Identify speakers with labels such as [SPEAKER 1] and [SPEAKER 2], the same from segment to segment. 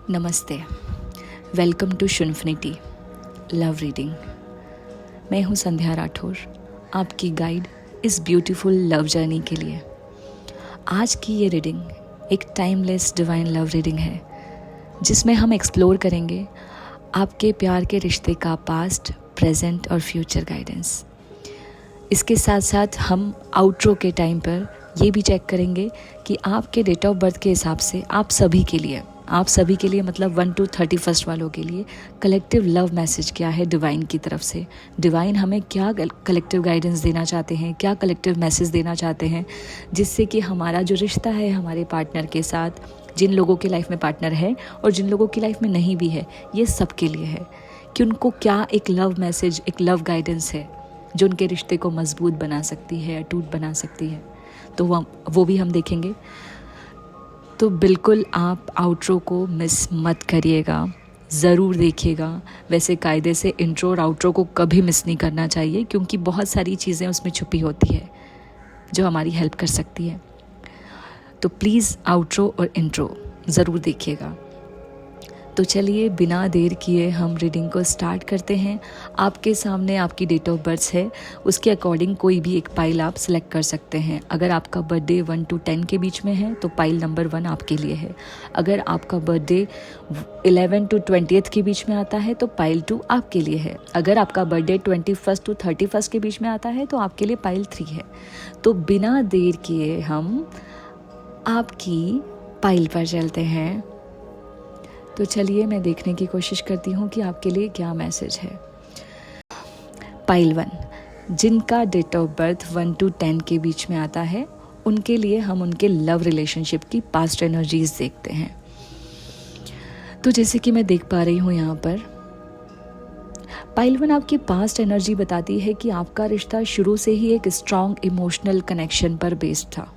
[SPEAKER 1] नमस्ते, welcome to शुनफिनिटी love reading. मैं हूँ संध्या राठौर, आपकी गाइड इस ब्यूटीफुल लव जर्नी के लिए। आज की ये रीडिंग एक टाइमलेस डिवाइन लव रीडिंग है, जिसमें हम एक्सप्लोर करेंगे आपके प्यार के रिश्ते का पास्ट, प्रेजेंट और फ्यूचर गाइडेंस। इसके साथ साथ हम आउट्रो के टाइम पर ये भी चेक करेंगे कि आपके डेट ऑफ बर्थ के हिसाब से आप सभी के लिए मतलब 1 to 31 वालों के लिए कलेक्टिव लव मैसेज क्या है डिवाइन की तरफ से। डिवाइन हमें क्या कलेक्टिव गाइडेंस देना चाहते हैं, क्या कलेक्टिव मैसेज देना चाहते हैं, जिससे कि हमारा जो रिश्ता है हमारे पार्टनर के साथ, जिन लोगों की लाइफ में पार्टनर है और जिन लोगों की लाइफ में नहीं भी है, ये सब के लिए है कि उनको क्या एक लव मैसेज, एक लव गाइडेंस है जो उनके रिश्ते को मजबूत बना सकती है, अटूट बना सकती है। तो वो भी हम देखेंगे। तो बिल्कुल आप आउट्रो को मिस मत करिएगा, ज़रूर देखिएगा। वैसे कायदे से इंट्रो और आउट्रो को कभी मिस नहीं करना चाहिए, क्योंकि बहुत सारी चीज़ें उसमें छुपी होती है जो हमारी हेल्प कर सकती है। तो प्लीज़ आउट्रो और इंट्रो ज़रूर देखिएगा। तो चलिए बिना देर किए हम रीडिंग को स्टार्ट करते हैं। आपके सामने आपकी डेट ऑफ बर्थ है, उसके अकॉर्डिंग कोई भी एक पाइल आप सिलेक्ट कर सकते हैं। अगर आपका बर्थडे 1 to 10 के बीच में है तो पाइल नंबर 1 आपके लिए है। अगर आपका बर्थडे 11 to 20 के बीच में आता है तो पाइल 2 आपके लिए है। अगर आपका बर्थडे 21 to 31 के बीच में आता है तो आपके लिए पाइल 3 है। तो बिना देर किए हम आपकी पाइल पर चलते हैं। तो चलिए मैं देखने की कोशिश करती हूँ कि आपके लिए क्या मैसेज है। पाइल 1, जिनका डेट ऑफ बर्थ 1 to 10 के बीच में आता है, उनके लिए हम उनके लव रिलेशनशिप की पास्ट एनर्जीज देखते हैं। तो जैसे कि मैं देख पा रही हूँ यहाँ पर पाइल 1 आपकी पास्ट एनर्जी बताती है कि आपका रिश्ता शुरू से ही एक स्ट्रॉन्ग इमोशनल कनेक्शन पर बेस्ड था,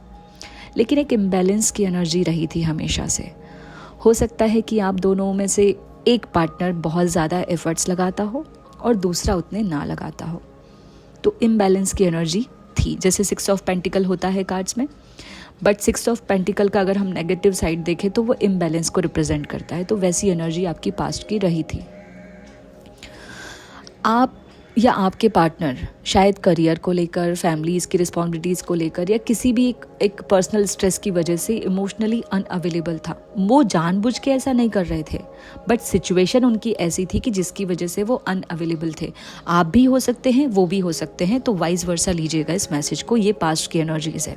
[SPEAKER 1] लेकिन एक इम्बैलेंस की एनर्जी रही थी हमेशा से। हो सकता है कि आप दोनों में से एक पार्टनर बहुत ज़्यादा एफर्ट्स लगाता हो और दूसरा उतने ना लगाता हो। तो इम्बैलेंस की एनर्जी थी। जैसे 6 of पेंटिकल होता है कार्ड्स में, बट 6 of पेंटिकल का अगर हम नेगेटिव साइड देखें तो वो इम्बैलेंस को रिप्रेजेंट करता है। तो वैसी एनर्जी आपकी पास्ट की रही थी। आप या आपके पार्टनर शायद करियर को लेकर, फैमिलीज़ की रिस्पॉन्सिबिलिटीज़ को लेकर या किसी भी एक पर्सनल स्ट्रेस की वजह से इमोशनली अनअवेलेबल था। वो जानबूझ के ऐसा नहीं कर रहे थे, बट सिचुएशन उनकी ऐसी थी कि जिसकी वजह से वो अनअवेलेबल थे। आप भी हो सकते हैं, वो भी हो सकते हैं। तो वाइस वर्सा लीजिएगा इस मैसेज को। ये पास्ट की एनर्जीज है।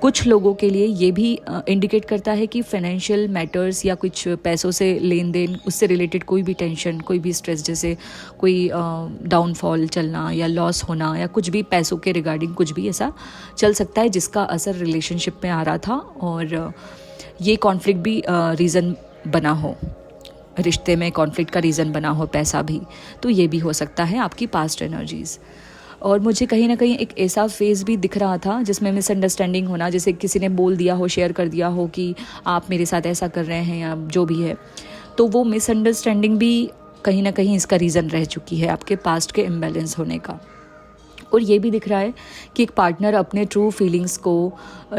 [SPEAKER 1] कुछ लोगों के लिए ये भी इंडिकेट करता है कि फाइनेंशियल मैटर्स या कुछ पैसों से लेन देन, उससे रिलेटेड कोई भी टेंशन, कोई भी स्ट्रेस, जैसे कोई डाउनफॉल चलना या लॉस होना या कुछ भी पैसों के रिगार्डिंग कुछ भी ऐसा चल सकता है जिसका असर रिलेशनशिप में आ रहा था, और ये कॉन्फ्लिक्ट भी रीज़न बना हो, रिश्ते में कॉन्फ्लिक्ट का रीज़न बना हो पैसा भी। तो ये भी हो सकता है आपकी पास्ट एनर्जीज़। और मुझे कहीं ना कहीं एक ऐसा फेज़ भी दिख रहा था जिसमें मिसअंडरस्टैंडिंग होना, जैसे किसी ने बोल दिया हो, शेयर कर दिया हो कि आप मेरे साथ ऐसा कर रहे हैं या जो भी है। तो वो मिसअंडरस्टैंडिंग भी कहीं ना कहीं इसका रीज़न रह चुकी है आपके पास्ट के इम्बैलेंस होने का। और ये भी दिख रहा है कि एक पार्टनर अपने ट्रू फीलिंग्स को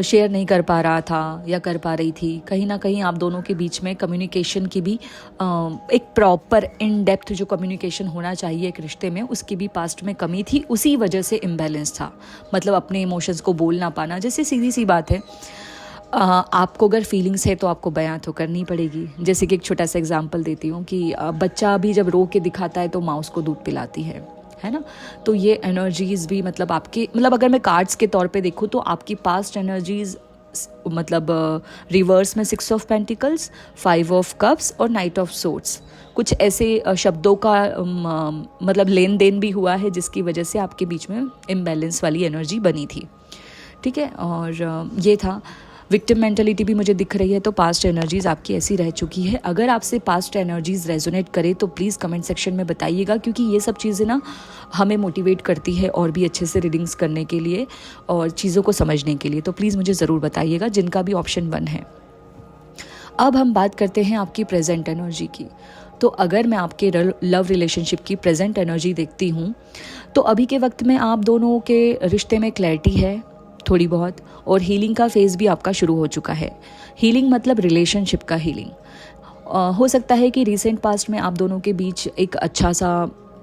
[SPEAKER 1] शेयर नहीं कर पा रहा था या कर पा रही थी। कहीं ना कहीं आप दोनों के बीच में कम्युनिकेशन की भी एक प्रॉपर इन डेप्थ जो कम्युनिकेशन होना चाहिए एक रिश्ते में, उसकी भी पास्ट में कमी थी। उसी वजह से इम्बैलेंस था, मतलब अपने इमोशंस को बोल ना पाना। जैसे सीधी सी बात है, आपको अगर फीलिंग्स है तो आपको बयां तो करनी पड़ेगी। जैसे कि एक छोटा सा एग्जांपल देती हूँ कि बच्चा भी जब रो के दिखाता है तो माँ उसको दूध पिलाती है ना। तो ये एनर्जीज़ भी मतलब आपके, मतलब अगर मैं कार्ड्स के तौर पे देखूँ तो आपकी पास्ट एनर्जीज़ मतलब रिवर्स में 6 of पेंटिकल्स, 5 of कप्स और नाइट ऑफ सोर्ड्स, कुछ ऐसे शब्दों का मतलब लेन देन भी हुआ है जिसकी वजह से आपके बीच में इम्बैलेंस वाली एनर्जी बनी थी। ठीक है। और ये था। विक्टिम मेंटालिटी भी मुझे दिख रही है। तो पास्ट एनर्जीज़ आपकी ऐसी रह चुकी है। अगर आपसे पास्ट एनर्जीज़ रेजोनेट करे तो प्लीज़ कमेंट सेक्शन में बताइएगा, क्योंकि ये सब चीज़ें ना हमें मोटिवेट करती है और भी अच्छे से रीडिंग्स करने के लिए और चीज़ों को समझने के लिए। तो प्लीज़ मुझे ज़रूर बताइएगा, जिनका भी ऑप्शन 1 है। अब हम बात करते हैं आपकी प्रेजेंट एनर्जी की। तो अगर मैं आपके लव रिलेशनशिप की प्रेजेंट एनर्जी देखती हूँ तो अभी के वक्त में आप दोनों के रिश्ते में क्लैरिटी है थोड़ी बहुत, और हीलिंग का फेज़ भी आपका शुरू हो चुका है। हीलिंग मतलब रिलेशनशिप का हीलिंग। हो सकता है कि रिसेंट पास्ट में आप दोनों के बीच एक अच्छा सा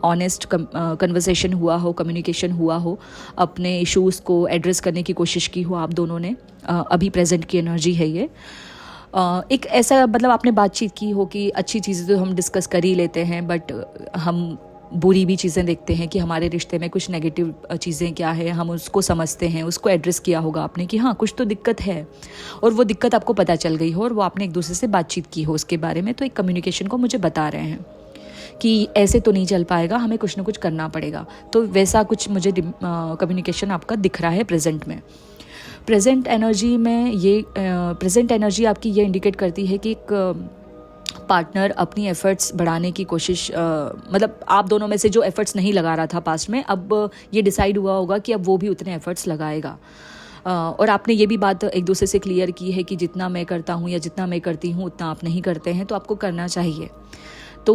[SPEAKER 1] ऑनेस्ट कन्वर्सेशन हुआ हो, कम्युनिकेशन हुआ हो, अपने इश्यूज़ को एड्रेस करने की कोशिश की हो आप दोनों ने। अभी प्रेजेंट की एनर्जी है ये। एक ऐसा मतलब आपने बातचीत की हो कि अच्छी चीज़ें तो हम डिस्कस कर ही लेते हैं, बट हम बुरी भी चीज़ें देखते हैं कि हमारे रिश्ते में कुछ नेगेटिव चीज़ें क्या है, हम उसको समझते हैं, उसको एड्रेस किया होगा आपने कि हाँ कुछ तो दिक्कत है, और वो दिक्कत आपको पता चल गई हो और वो आपने एक दूसरे से बातचीत की हो उसके बारे में। तो एक कम्युनिकेशन को मुझे बता रहे हैं कि ऐसे तो नहीं चल पाएगा, हमें कुछ ना कुछ करना पड़ेगा। तो वैसा कुछ मुझे कम्युनिकेशन आपका दिख रहा है प्रेजेंट में। प्रेजेंट एनर्जी में ये प्रेजेंट एनर्जी आपकी ये इंडिकेट करती है कि एक पार्टनर अपनी एफ़र्ट्स बढ़ाने की कोशिश मतलब आप दोनों में से जो एफ़र्ट्स नहीं लगा रहा था पास्ट में, अब ये डिसाइड हुआ होगा कि अब वो भी उतने एफ़र्ट्स लगाएगा। और आपने ये भी बात एक दूसरे से क्लियर की है कि जितना मैं करता हूँ या जितना मैं करती हूँ उतना आप नहीं करते हैं, तो आपको करना चाहिए। तो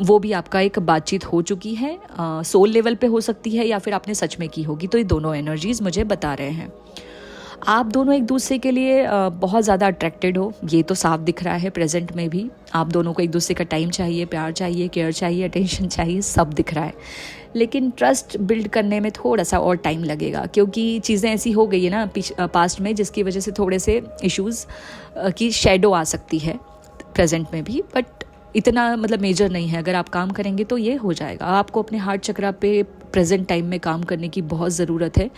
[SPEAKER 1] वो भी आपका एक बातचीत हो चुकी है, सोल लेवल पे हो सकती है या फिर आपने सच में की होगी। तो ये दोनों एनर्जीज़ मुझे बता रहे हैं आप दोनों एक दूसरे के लिए बहुत ज़्यादा अट्रैक्टेड हो, ये तो साफ दिख रहा है प्रेजेंट में भी। आप दोनों को एक दूसरे का टाइम चाहिए, प्यार चाहिए, केयर चाहिए, अटेंशन चाहिए, सब दिख रहा है। लेकिन ट्रस्ट बिल्ड करने में थोड़ा सा और टाइम लगेगा, क्योंकि चीज़ें ऐसी हो गई है ना पास्ट में, जिसकी वजह से थोड़े से इश्यूज़ की शेडो आ सकती है प्रेजेंट में भी, बट इतना मतलब मेजर नहीं है। अगर आप काम करेंगे तो ये हो जाएगा। आपको अपने हार्ट चक्रा पे प्रेजेंट टाइम में काम करने की बहुत ज़रूरत है,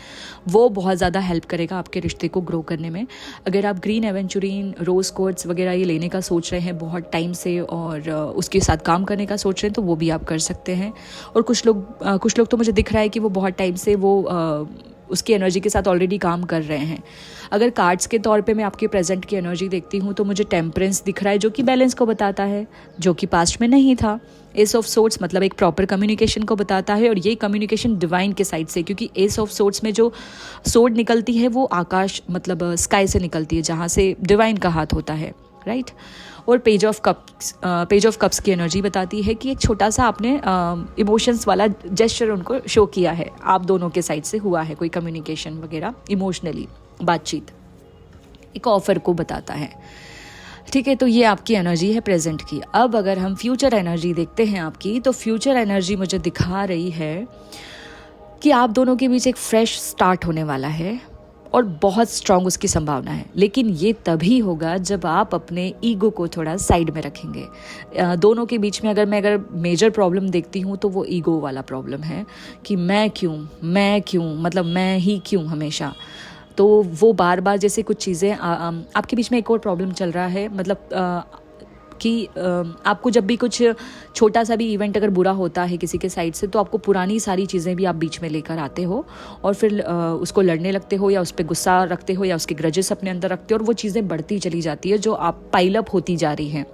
[SPEAKER 1] वो बहुत ज़्यादा हेल्प करेगा आपके रिश्ते को ग्रो करने में। अगर आप ग्रीन एवेंचुरीन, रोज़ क्वार्ट्ज वगैरह ये लेने का सोच रहे हैं बहुत टाइम से और उसके साथ काम करने का सोच रहे हैं, तो वो भी आप कर सकते हैं। और कुछ लोग तो मुझे दिख रहा है कि वो बहुत टाइम से वो उसकी एनर्जी के साथ ऑलरेडी काम कर रहे हैं। अगर कार्ड्स के तौर पे मैं आपके प्रेजेंट की एनर्जी देखती हूँ तो मुझे टेम्परेंस दिख रहा है, जो कि बैलेंस को बताता है, जो कि पास्ट में नहीं था। एस ऑफ सोर्ट्स मतलब एक प्रॉपर कम्युनिकेशन को बताता है, और ये कम्युनिकेशन डिवाइन के साइड से, क्योंकि एस ऑफ सोर्ट्स में जो सोर्ड निकलती है वो आकाश मतलब स्काई से निकलती है, जहाँ से डिवाइन का हाथ होता है, राइट। और पेज ऑफ कप्स की एनर्जी बताती है कि एक छोटा सा आपने इमोशंस वाला जेस्चर उनको शो किया है, आप दोनों के साइड से हुआ है कोई कम्युनिकेशन वगैरह, इमोशनली बातचीत, एक ऑफर को बताता है। ठीक है, तो ये आपकी एनर्जी है प्रेजेंट की। अब अगर हम फ्यूचर एनर्जी देखते हैं आपकी, तो फ्यूचर एनर्जी मुझे दिखा रही है कि आप दोनों के बीच एक फ्रेश स्टार्ट होने वाला है और बहुत स्ट्रांग उसकी संभावना है। लेकिन ये तभी होगा जब आप अपने ईगो को थोड़ा साइड में रखेंगे। दोनों के बीच में अगर मेजर प्रॉब्लम देखती हूँ तो वो ईगो वाला प्रॉब्लम है कि मैं क्यों मतलब मैं ही क्यों हमेशा। तो वो बार बार जैसे कुछ चीज़ें आपके बीच में एक और प्रॉब्लम चल रहा है, मतलब कि आपको जब भी कुछ छोटा सा भी इवेंट अगर बुरा होता है किसी के साइड से, तो आपको पुरानी सारी चीज़ें भी आप बीच में लेकर आते हो और फिर उसको लड़ने लगते हो, या उस पर गुस्सा रखते हो, या उसके ग्रजेस अपने अंदर रखते हो, और वो चीज़ें बढ़ती चली जाती है, जो आप पाइलअप होती जा रही हैं।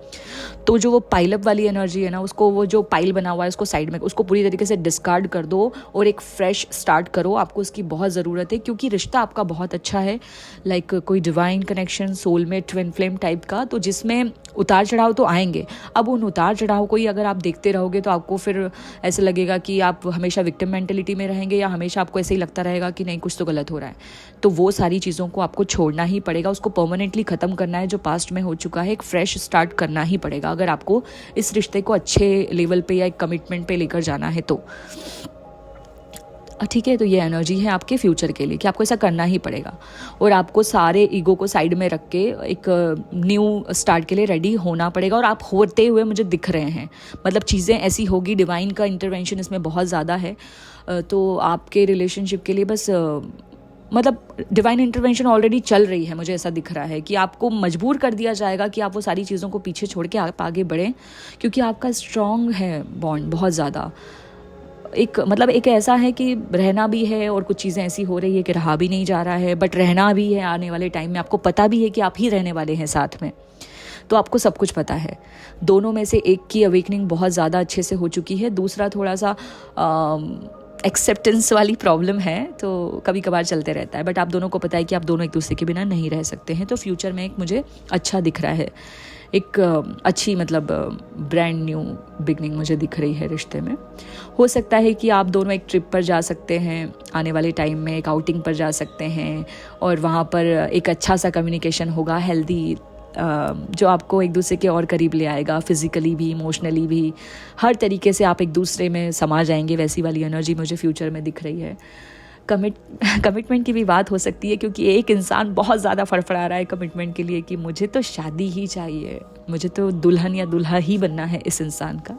[SPEAKER 1] तो जो वो पाइलअप वाली एनर्जी है ना, उसको, वो जो पाइल बना हुआ है उसको साइड में, उसको पूरी तरीके से डिस्कार्ड कर दो और एक फ्रेश स्टार्ट करो। आपको उसकी बहुत ज़रूरत है, क्योंकि रिश्ता आपका बहुत अच्छा है, लाइक कोई divine connection, soulmate, twin flame type का, तो जिसमें उतार चढ़ाव तो आएंगे। अब उन उतार चढ़ाव को ही अगर आप देखते रहोगे तो आपको फिर ऐसे लगेगा कि आप हमेशा विक्टिम मेंटेलिटी में रहेंगे, या हमेशा आपको ऐसे ही लगता रहेगा कि नहीं कुछ तो गलत हो रहा है। तो वो सारी चीज़ों को आपको छोड़ना ही पड़ेगा, उसको परमानेंटली ख़त्म करना है। जो पास्ट में हो चुका है, एक फ्रेश स्टार्ट करना ही पड़ेगा अगर आपको इस रिश्ते को अच्छे लेवल पे या एक कमिटमेंट पे लेकर जाना है तो। ठीक है, तो ये एनर्जी है आपके फ्यूचर के लिए कि आपको ऐसा करना ही पड़ेगा, और आपको सारे ईगो को साइड में रख के एक न्यू स्टार्ट के लिए रेडी होना पड़ेगा। और आप होते हुए मुझे दिख रहे हैं, मतलब चीज़ें ऐसी होगी, डिवाइन का इंटरवेंशन इसमें बहुत ज़्यादा है। तो आपके रिलेशनशिप के लिए बस मतलब डिवाइन इंटरवेंशन ऑलरेडी चल रही है, मुझे ऐसा दिख रहा है कि आपको मजबूर कर दिया जाएगा कि आप वो सारी चीज़ों को पीछे छोड़ के आप आगे बढ़ें, क्योंकि आपका स्ट्रॉन्ग है बॉन्ड बहुत ज़्यादा। एक मतलब एक ऐसा है कि रहना भी है, और कुछ चीज़ें ऐसी हो रही है कि रहा भी नहीं जा रहा है, बट रहना भी है आने वाले टाइम में। आपको पता भी है कि आप ही रहने वाले हैं साथ में, तो आपको सब कुछ पता है। दोनों में से एक की अवेकनिंग बहुत ज़्यादा अच्छे से हो चुकी है, दूसरा थोड़ा सा एक्सेप्टेंस वाली प्रॉब्लम है, तो कभी कभार चलते रहता है। बट आप दोनों को पता है कि आप दोनों एक दूसरे के बिना नहीं रह सकते हैं। तो फ्यूचर में एक मुझे अच्छा दिख रहा है, एक अच्छी मतलब ब्रांड न्यू बिगनिंग मुझे दिख रही है रिश्ते में। हो सकता है कि आप दोनों एक ट्रिप पर जा सकते हैं आने वाले टाइम में, एक आउटिंग पर जा सकते हैं, और वहाँ पर एक अच्छा सा कम्युनिकेशन होगा, हेल्दी जो आपको एक दूसरे के और करीब ले आएगा, फिज़िकली भी, इमोशनली भी, हर तरीके से आप एक दूसरे में समा जाएंगे। वैसी वाली एनर्जी मुझे फ्यूचर में दिख रही है। कमिटमेंट की भी बात हो सकती है, क्योंकि एक इंसान बहुत ज़्यादा फड़फड़ा रहा है कमिटमेंट के लिए कि मुझे तो शादी ही चाहिए, मुझे तो दुल्हन या दूल्हा ही बनना है इस इंसान का।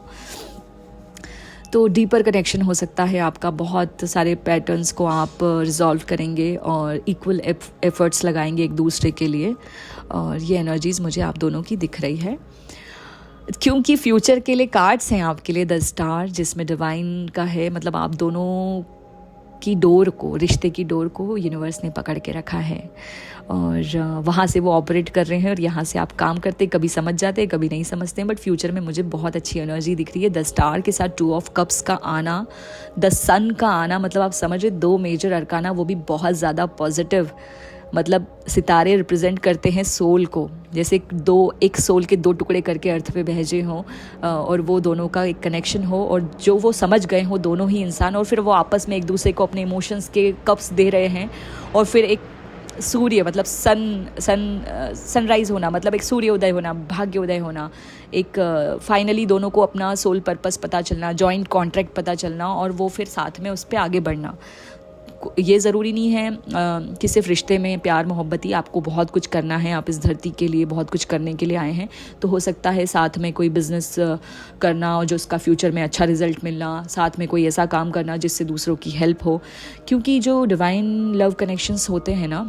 [SPEAKER 1] तो डीपर कनेक्शन हो सकता है आपका, बहुत सारे पैटर्न्स को आप रिजॉल्व करेंगे और इक्वल एफर्ट्स लगाएंगे एक दूसरे के लिए, और ये एनर्जीज़ मुझे आप दोनों की दिख रही है। क्योंकि फ्यूचर के लिए कार्ड्स हैं आपके लिए 10 स्टार, जिसमें डिवाइन का है, मतलब आप दोनों की डोर को, रिश्ते की डोर को यूनिवर्स ने पकड़ के रखा है और वहाँ से वो ऑपरेट कर रहे हैं और यहाँ से आप काम करते, कभी समझ जाते कभी नहीं समझते हैं, बट फ्यूचर में मुझे बहुत अच्छी एनर्जी दिख रही है। 10 स्टार के साथ 2 ऑफ कप्स का आना, द सन का आना, मतलब आप समझे 2 मेजर अरकाना, वो भी बहुत ज़्यादा पॉजिटिव। मतलब सितारे रिप्रेजेंट करते हैं सोल को, जैसे एक सोल के 2 टुकड़े करके अर्थ पे भेजे हों और वो दोनों का एक कनेक्शन हो, और जो वो समझ गए हों दोनों ही इंसान, और फिर वो आपस में एक दूसरे को अपने इमोशंस के कप्स दे रहे हैं, और फिर एक सूर्य मतलब सनराइज़ होना, मतलब एक सूर्य उदय होना, भाग्य उदय होना, एक फाइनली दोनों को अपना सोल पर्पस पता चलना, जॉइंट कॉन्ट्रैक्ट पता चलना, और वो फिर साथ में उस पर आगे बढ़ना। ये ज़रूरी नहीं है कि सिर्फ रिश्ते में प्यार मोहब्बत ही, आपको बहुत कुछ करना है, आप इस धरती के लिए बहुत कुछ करने के लिए आए हैं। तो हो सकता है साथ में कोई बिज़नेस करना और जो उसका फ्यूचर में अच्छा रिजल्ट मिलना, साथ में कोई ऐसा काम करना जिससे दूसरों की हेल्प हो, क्योंकि जो डिवाइन लव कनेक्शंस होते हैं ना,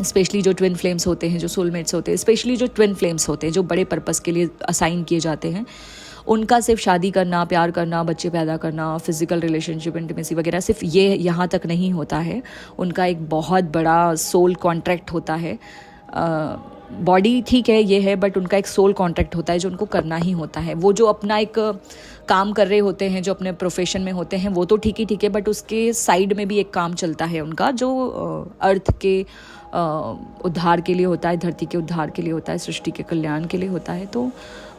[SPEAKER 1] स्पेशली जो ट्विन फ्लेम्स होते हैं, जो सोलमेट्स होते हैं, स्पेशली जो ट्विन फ्लेम्स होते हैं, जो बड़े पर्पस के लिए असाइन किए जाते हैं, उनका सिर्फ शादी करना, प्यार करना, बच्चे पैदा करना, फिजिकल रिलेशनशिप, इंटीमेसी वगैरह सिर्फ ये यहाँ तक नहीं होता है। उनका एक बहुत बड़ा सोल कॉन्ट्रैक्ट होता है। बॉडी ठीक है ये है, बट उनका एक सोल कॉन्ट्रैक्ट होता है जो उनको करना ही होता है। वो जो अपना एक काम कर रहे होते हैं, जो अपने प्रोफेशन में होते हैं, वो तो ठीक है, बट उसके साइड में भी एक काम चलता है उनका, जो अर्थ के उद्धार के लिए होता है, धरती के उद्धार के लिए होता है, सृष्टि के कल्याण के लिए होता है। तो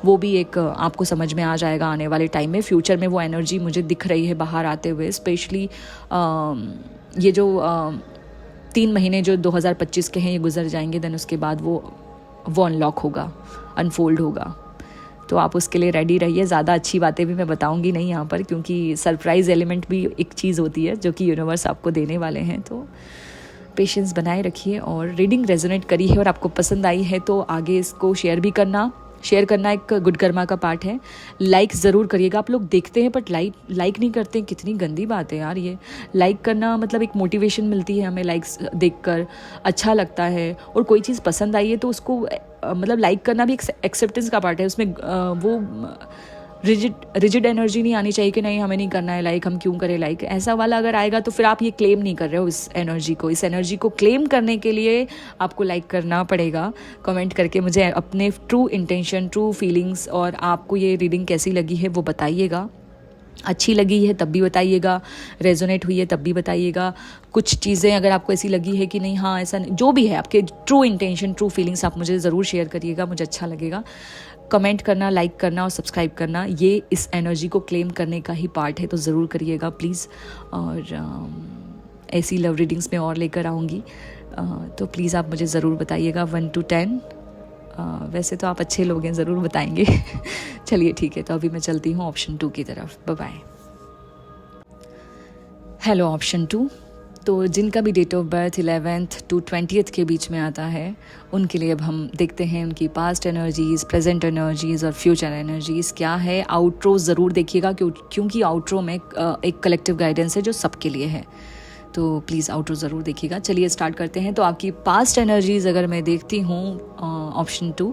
[SPEAKER 1] वो भी एक आपको समझ में आ जाएगा आने वाले टाइम में। फ्यूचर में वो एनर्जी मुझे दिख रही है बाहर आते हुए, स्पेशली ये जो 3 महीने जो 2025 के हैं ये गुजर जाएंगे, देन उसके बाद वो अनलॉक होगा, अनफोल्ड होगा। तो आप उसके लिए रेडी रहिए। ज़्यादा अच्छी बातें भी मैं बताऊंगी नहीं यहाँ पर, क्योंकि सरप्राइज़ एलिमेंट भी एक चीज़ होती है जो कि यूनिवर्स आपको देने वाले हैं। तो पेशेंस बनाए रखिए, और रीडिंग रेजोनेट करी है और आपको पसंद आई है तो आगे इसको शेयर करना एक गुड कर्मा का पार्ट है। लाइक ज़रूर करिएगा। आप लोग देखते हैं बट लाइक नहीं करते हैं, कितनी गंदी बात है यार ये। लाइक करना मतलब एक मोटिवेशन मिलती है हमें, लाइक्स देखकर अच्छा लगता है, और कोई चीज़ पसंद आई है तो उसको मतलब लाइक करना भी एक एक्सेप्टेंस का पार्ट है। उसमें वो रिजिड एनर्जी नहीं आनी चाहिए कि नहीं हमें नहीं करना है लाइक, हम क्यों करें लाइक, ऐसा वाला अगर आएगा तो फिर आप ये क्लेम नहीं कर रहे हो इस एनर्जी को क्लेम करने के लिए आपको लाइक करना पड़ेगा। कमेंट करके मुझे अपने ट्रू इंटेंशन, ट्रू फीलिंग्स और आपको ये रीडिंग कैसी लगी है वो बताइएगा। अच्छी लगी है तब भी बताइएगा, रेजोनेट हुई है तब भी बताइएगा। कुछ चीज़ें अगर आपको ऐसी लगी है कि नहीं, हाँ ऐसा नहीं, जो भी है आपके ट्रू इंटेंशन, ट्रू फीलिंग्स आप मुझे ज़रूर शेयर करिएगा, मुझे अच्छा लगेगा। कमेंट करना, लाइक करना और सब्सक्राइब करना, ये इस एनर्जी को क्लेम करने का ही पार्ट है, तो ज़रूर करिएगा प्लीज़। और ऐसी लव रीडिंग्स में और लेकर आऊँगी, तो प्लीज़ आप मुझे ज़रूर बताइएगा 1 to 10। वैसे तो आप अच्छे लोग हैं, ज़रूर बताएंगे। चलिए ठीक है, तो अभी मैं चलती हूँ ऑप्शन 2 की तरफ। Bye bye. Hello option 2। तो जिनका भी date of birth 11th to 20th के बीच में आता है, उनके लिए अब हम देखते हैं उनकी पास्ट एनर्जीज़, प्रेजेंट एनर्जीज़ और फ्यूचर एनर्जीज़ क्या है। आउट्रो ज़रूर देखिएगा, क्योंकि आउट्रो में एक कलेक्टिव गाइडेंस है जो सबके लिए है, तो प्लीज़ आउट्रो ज़रूर देखिएगा। चलिए स्टार्ट करते हैं। तो आपकी पास्ट एनर्जीज़ अगर मैं देखती हूँ ऑप्शन 2,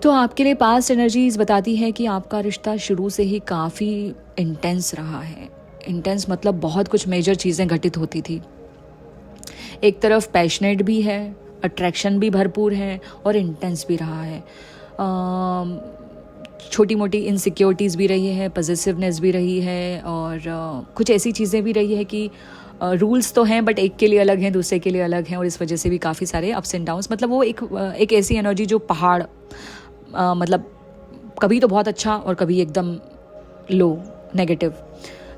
[SPEAKER 1] तो आपके लिए पास्ट एनर्जीज़ बताती है कि आपका रिश्ता शुरू से ही काफ़ी इंटेंस रहा है। इंटेंस मतलब बहुत कुछ मेजर चीज़ें घटित होती थी। एक तरफ पैशनेट भी है, अट्रैक्शन भी भरपूर है और इंटेंस भी रहा है। छोटी मोटी इनसिक्योरिटीज़ भी रही है, पॉजिटिवनेस भी रही है, और कुछ ऐसी चीज़ें भी रही है कि रूल्स तो हैं बट एक के लिए अलग हैं, दूसरे के लिए अलग हैं, और इस वजह से भी काफ़ी सारे अप्स एंड डाउन्स। मतलब वो एक ऐसी एनर्जी जो पहाड़, मतलब कभी तो बहुत अच्छा और कभी एकदम लो, नेगेटिव।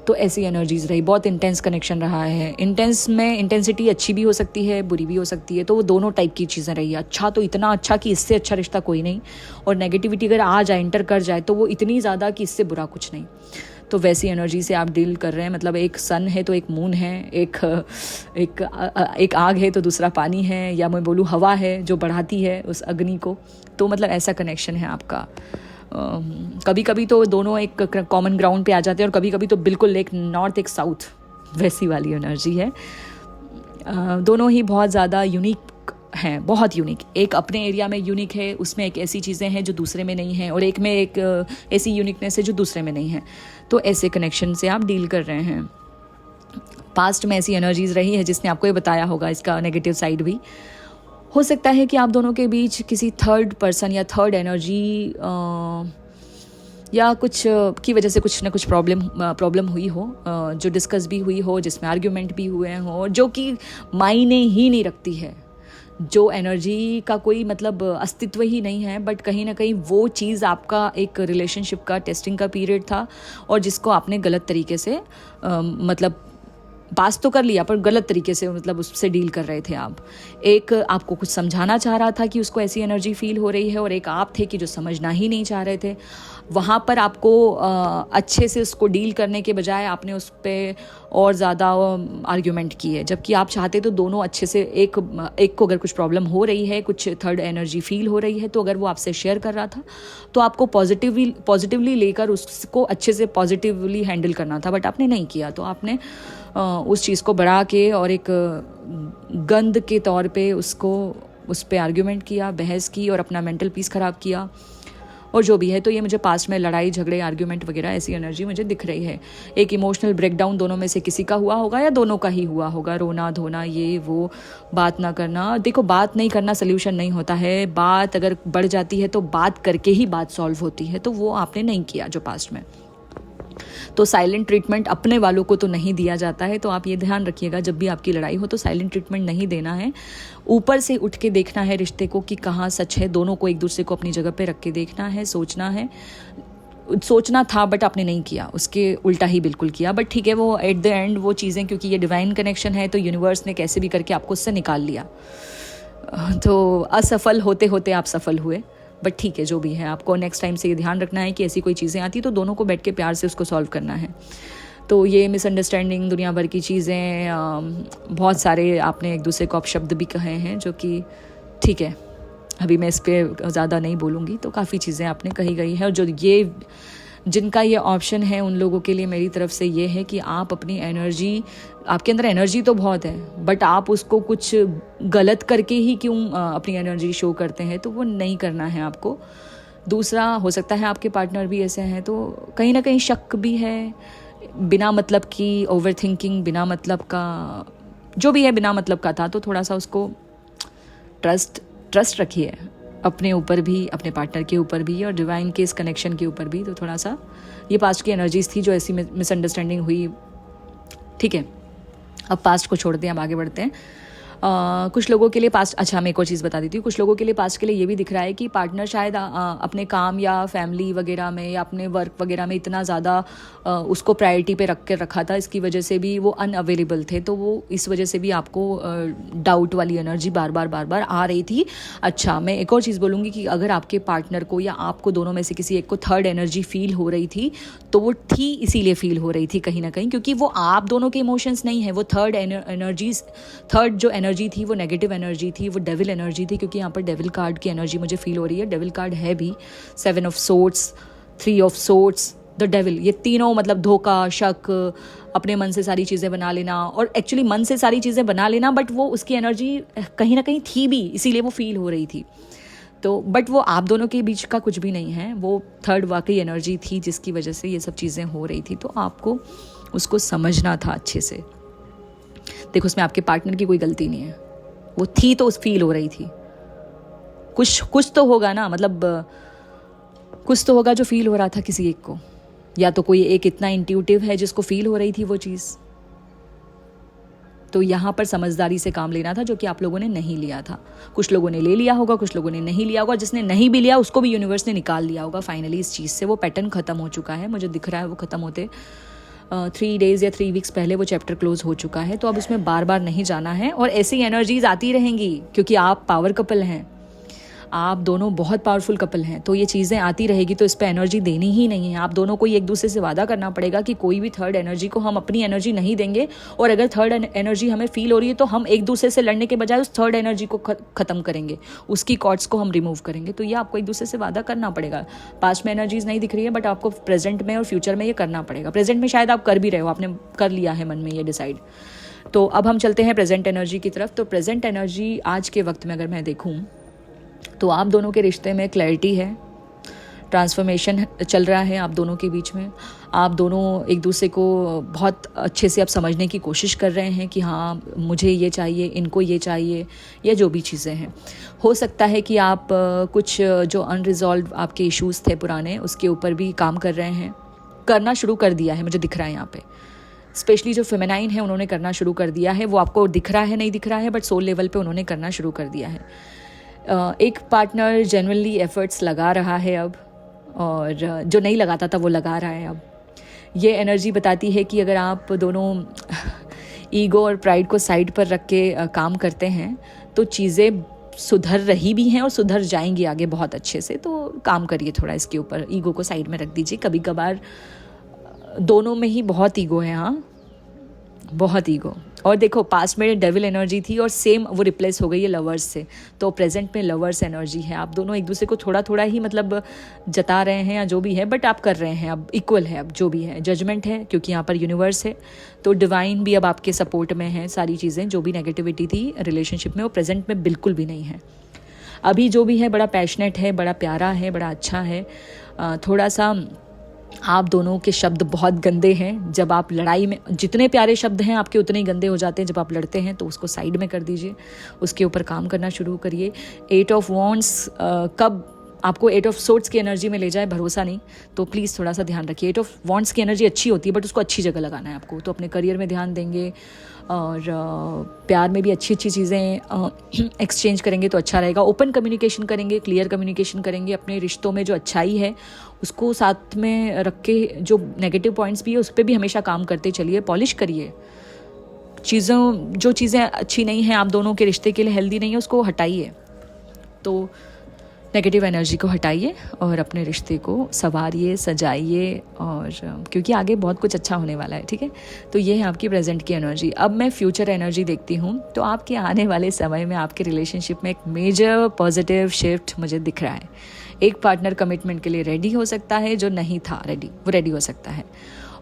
[SPEAKER 1] तो ऐसी एनर्जीज़ रही, बहुत इंटेंस कनेक्शन रहा है। इंटेंस में इंटेंसिटी अच्छी भी हो सकती है, बुरी भी हो सकती है, तो वो दोनों टाइप की चीज़ें रही है। अच्छा तो इतना अच्छा कि इससे अच्छा रिश्ता कोई नहीं, और नेगेटिविटी अगर आ जाए, एंटर कर जाए, तो वो इतनी ज़्यादा कि इससे बुरा कुछ नहीं। तो वैसी एनर्जी से आप डील कर रहे हैं। मतलब एक सन है तो एक मून है, एक आग है तो दूसरा पानी है, या मैं बोलूँ हवा है जो बढ़ाती है उस अग्नि को। तो मतलब ऐसा कनेक्शन है आपका। कभी कभी तो दोनों एक कॉमन ग्राउंड पे आ जाते हैं, और कभी कभी तो बिल्कुल एक नॉर्थ एक साउथ, वैसी वाली एनर्जी है। दोनों ही बहुत ज़्यादा यूनिक हैं, बहुत यूनिक। एक अपने एरिया में यूनिक है, उसमें एक ऐसी चीज़ें हैं जो दूसरे में नहीं हैं, और एक में एक ऐसी यूनिकनेस है जो दूसरे में नहीं है। तो ऐसे कनेक्शन से आप डील कर रहे हैं। पास्ट में ऐसी एनर्जीज रही है जिसने आपको ये बताया होगा, इसका नेगेटिव साइड भी हो सकता है कि आप दोनों के बीच किसी थर्ड पर्सन या थर्ड एनर्जी या कुछ की वजह से कुछ ना कुछ प्रॉब्लम हुई हो, जो डिस्कस भी हुई हो, जिसमें आर्ग्यूमेंट भी हुए हो, जो कि मायने ही नहीं रखती है, जो एनर्जी का कोई मतलब अस्तित्व ही नहीं है। बट कहीं ना कहीं वो चीज़ आपका एक रिलेशनशिप का टेस्टिंग का पीरियड था, और जिसको आपने गलत तरीके से मतलब पास तो कर लिया, पर गलत तरीके से मतलब उससे डील कर रहे थे आप। एक आपको कुछ समझाना चाह रहा था कि उसको ऐसी एनर्जी फील हो रही है, और एक आप थे कि जो समझना ही नहीं चाह रहे थे। वहाँ पर आपको अच्छे से उसको डील करने के बजाय आपने उस पर और ज़्यादा आर्ग्यूमेंट किए, जबकि आप चाहते तो दोनों अच्छे से एक को अगर कुछ प्रॉब्लम हो रही है, कुछ थर्ड एनर्जी फील हो रही है, तो अगर वो आपसे शेयर कर रहा था तो आपको पॉजिटिवली लेकर उसको अच्छे से पॉजिटिवली हैंडल करना था। बट आपने नहीं किया, तो आपने उस चीज़ को बढ़ा के और एक गंद के तौर पे उस पर आर्ग्यूमेंट किया, बहस की, और अपना मेंटल पीस ख़राब किया, और जो भी है। तो ये मुझे पास्ट में लड़ाई झगड़े आर्ग्यूमेंट वगैरह ऐसी एनर्जी मुझे दिख रही है। एक इमोशनल ब्रेकडाउन दोनों में से किसी का हुआ होगा, या दोनों का ही हुआ होगा। रोना धोना, ये वो, बात ना करना। देखो, बात नहीं करना सल्यूशन नहीं होता है। बात अगर बढ़ जाती है तो बात करके ही बात सॉल्व होती है, तो वो आपने नहीं किया जो पास्ट में। तो साइलेंट ट्रीटमेंट अपने वालों को तो नहीं दिया जाता है, तो आप ये ध्यान रखिएगा, जब भी आपकी लड़ाई हो तो साइलेंट ट्रीटमेंट नहीं देना है। ऊपर से उठ के देखना है रिश्ते को कि कहाँ सच है, दोनों को एक दूसरे को अपनी जगह पे रख के देखना है, सोचना है। सोचना था बट आपने नहीं किया, उसके उल्टा ही बिल्कुल किया। बट ठीक है, वो एट द एंड वो चीज़ें, क्योंकि ये डिवाइन कनेक्शन है, तो यूनिवर्स ने कैसे भी करके आपको उससे निकाल लिया। तो असफल होते होते आप सफल हुए। बट ठीक है, जो भी है, आपको नेक्स्ट टाइम से ये ध्यान रखना है कि ऐसी कोई चीज़ें आती तो दोनों को बैठ के प्यार से उसको सॉल्व करना है। तो ये मिसअंडरस्टैंडिंग, दुनिया भर की चीज़ें, बहुत सारे आपने एक दूसरे को अपशब्द भी कहे हैं, जो कि ठीक है, अभी मैं इस पर ज़्यादा नहीं बोलूँगी। तो काफ़ी चीज़ें आपने कही गई है, और जो ये जिनका ये ऑप्शन है उन लोगों के लिए मेरी तरफ से ये है कि आप अपनी एनर्जी, आपके अंदर एनर्जी तो बहुत है, बट आप उसको कुछ गलत करके ही क्यों अपनी एनर्जी शो करते हैं, तो वो नहीं करना है आपको। दूसरा, हो सकता है आपके पार्टनर भी ऐसे हैं, तो कहीं ना कहीं शक भी है, बिना मतलब की ओवर थिंकिंग, बिना मतलब का जो भी है, बिना मतलब का था, तो थोड़ा सा उसको ट्रस्ट रखिए अपने ऊपर भी, अपने पार्टनर के ऊपर भी, और डिवाइन के इस कनेक्शन के ऊपर भी। तो थोड़ा सा ये पास्ट की एनर्जीज थी जो ऐसी मिसअंडरस्टैंडिंग हुई, ठीक है। अब पास्ट को छोड़ते हैं, अब आगे बढ़ते हैं। कुछ लोगों के लिए पास्ट, अच्छा मैं एक और चीज़ बता देती हूँ, कुछ लोगों के लिए पास्ट के लिए ये भी दिख रहा है कि पार्टनर शायद अपने काम या फैमिली वगैरह में या अपने वर्क वगैरह में इतना ज़्यादा उसको प्रायोरिटी पे रख के रखा था, इसकी वजह से भी वो अनअवेलेबल थे, तो वो इस वजह से भी आपको डाउट वाली एनर्जी बार बार आ रही थी। अच्छा, मैं एक और चीज़ बोलूँगी कि अगर आपके पार्टनर को या आपको दोनों में से किसी एक को थर्ड एनर्जी फील हो रही थी, तो वो थी इसीलिए फील हो रही थी कहीं ना कहीं, क्योंकि वो आप दोनों के इमोशंस नहीं है, वो थर्ड एनर्जीज, थर्ड जो एनर्जी थी वो नेगेटिव एनर्जी थी, वो डेविल एनर्जी थी, क्योंकि यहाँ पर डेविल कार्ड की एनर्जी मुझे फील हो रही है। डेविल कार्ड है भी 7 of swords, 3 of swords, the devil, ये तीनों मतलब धोखा, शक, अपने मन से सारी चीज़ें बना लेना, और एक्चुअली मन से सारी चीज़ें बना लेना, बट वो उसकी एनर्जी कहीं ना कहीं थी भी, इसीलिए वो फील हो रही थी। तो बट वो आप दोनों के बीच का कुछ भी नहीं है, वो थर्ड वाकई एनर्जी थी जिसकी वजह से ये सब चीज़ें हो रही थी। तो आपको उसको समझना था अच्छे से। देखो, उसमें आपके पार्टनर की कोई गलती नहीं है, वो थी तो उस फील हो रही थी। कुछ तो होगा ना, मतलब कुछ तो होगा जो फील हो रहा था किसी एक को, या तो कोई एक इतना इंट्यूटिव है जिसको फील हो रही थी वो चीज़। तो यहाँ पर समझदारी से काम लेना था, जो कि आप लोगों ने नहीं लिया था। कुछ लोगों ने ले लिया होगा, कुछ लोगों ने नहीं लिया होगा। जिसने नहीं भी लिया उसको भी यूनिवर्स ने निकाल लिया होगा फाइनली इस चीज़ से। वो पैटर्न ख़त्म हो चुका है, मुझे दिख रहा है वो ख़त्म होते। 3 days या 3 weeks पहले वो चैप्टर क्लोज हो चुका है, तो अब उसमें बार बार नहीं जाना है। और ऐसी एनर्जीज आती रहेंगी क्योंकि आप पावर कपल हैं, आप दोनों बहुत पावरफुल कपल हैं, तो ये चीज़ें आती रहेगी, तो इस पर एनर्जी देनी ही नहीं है। आप दोनों को एक दूसरे से वादा करना पड़ेगा कि कोई भी थर्ड एनर्जी को हम अपनी एनर्जी नहीं देंगे, और अगर थर्ड एनर्जी हमें फील हो रही है तो हम एक दूसरे से लड़ने के बजाय उस थर्ड एनर्जी को ख़त्म करेंगे, उसकी कॉर्ड्स को हम रिमूव करेंगे। तो ये आपको एक दूसरे से वादा करना पड़ेगा। पास्ट में एनर्जीज नहीं दिख रही है, बट आपको प्रेजेंट में और फ्यूचर में ये करना पड़ेगा। प्रेजेंट में शायद आप कर भी रहे हो, आपने कर लिया है मन में ये डिसाइड। तो अब हम चलते हैं प्रेजेंट एनर्जी की तरफ। तो प्रेजेंट एनर्जी आज के वक्त में अगर मैं देखूँ तो आप दोनों के रिश्ते में क्लैरिटी है, ट्रांसफॉर्मेशन चल रहा है आप दोनों के बीच में। आप दोनों एक दूसरे को बहुत अच्छे से अब समझने की कोशिश कर रहे हैं कि हाँ मुझे ये चाहिए, इनको ये चाहिए, या जो भी चीज़ें हैं। हो सकता है कि आप कुछ जो अनरिजॉल्व आपके इश्यूज़ थे पुराने, उसके ऊपर भी काम कर रहे हैं, करना शुरू कर दिया है, मुझे दिख रहा है यहाँ पे। स्पेशली जो फेमिनाइन है उन्होंने करना शुरू कर दिया है। वो आपको दिख रहा है नहीं दिख रहा है, बट सोल लेवल पे उन्होंने करना शुरू कर दिया है। एक पार्टनर जेन्युइनली एफर्ट्स लगा रहा है अब, और जो नहीं लगाता था वो लगा रहा है अब। ये एनर्जी बताती है कि अगर आप दोनों ईगो और प्राइड को साइड पर रख के काम करते हैं तो चीज़ें सुधर रही भी हैं और सुधर जाएंगी आगे बहुत अच्छे से। तो काम करिए थोड़ा इसके ऊपर, ईगो को साइड में रख दीजिए। कभी कभार दोनों में ही बहुत ईगो है, हाँ बहुत ईगो। और देखो पास्ट में डेविल एनर्जी थी और सेम वो रिप्लेस हो गई है लवर्स से, तो प्रेजेंट में लवर्स एनर्जी है। आप दोनों एक दूसरे को थोड़ा थोड़ा ही मतलब जता रहे हैं या जो भी है, बट आप कर रहे हैं, अब इक्वल है। अब जो भी है जजमेंट है, क्योंकि यहाँ पर यूनिवर्स है, तो डिवाइन भी अब आपके सपोर्ट में है। सारी चीज़ें जो भी नेगेटिविटी थी रिलेशनशिप में वो प्रेजेंट में बिल्कुल भी नहीं है। अभी जो भी है बड़ा पैशनेट है, बड़ा प्यारा है, बड़ा अच्छा है। थोड़ा सा आप दोनों के शब्द बहुत गंदे हैं। जब आप लड़ाई में, जितने प्यारे शब्द हैं आपके उतने ही गंदे हो जाते हैं जब आप लड़ते हैं, तो उसको साइड में कर दीजिए, उसके ऊपर काम करना शुरू करिए। 8 ऑफ वॉन्ड्स कब आपको 8 ऑफ सोर्ड्स की एनर्जी में ले जाए भरोसा नहीं, तो प्लीज़ थोड़ा सा ध्यान रखिए। 8 ऑफ वॉन्ड्स की एनर्जी अच्छी होती है, बट उसको अच्छी जगह लगाना है आपको। तो अपने करियर में ध्यान देंगे, और प्यार में भी अच्छी अच्छी चीज़ें एक्सचेंज करेंगे तो अच्छा रहेगा। ओपन कम्युनिकेशन करेंगे, क्लियर कम्युनिकेशन करेंगे। अपने रिश्तों में जो अच्छाई है उसको साथ में रख के, जो नेगेटिव पॉइंट्स भी है उस पर भी हमेशा काम करते चलिए, पॉलिश करिए जो चीज़ें अच्छी नहीं हैं आप दोनों के रिश्ते के लिए, हेल्दी नहीं है, उसको हटाइए। तो नेगेटिव एनर्जी को हटाइए और अपने रिश्ते को संवारिए, सजाइए, और क्योंकि आगे बहुत कुछ अच्छा होने वाला है, ठीक है। तो ये है आपकी प्रेजेंट की एनर्जी। अब मैं फ्यूचर एनर्जी देखती हूँ, तो आपके आने वाले समय में आपके रिलेशनशिप में एक मेजर पॉजिटिव शिफ्ट मुझे दिख रहा है। एक पार्टनर कमिटमेंट के लिए रेडी हो सकता है, जो नहीं था रेडी वो रेडी हो सकता है।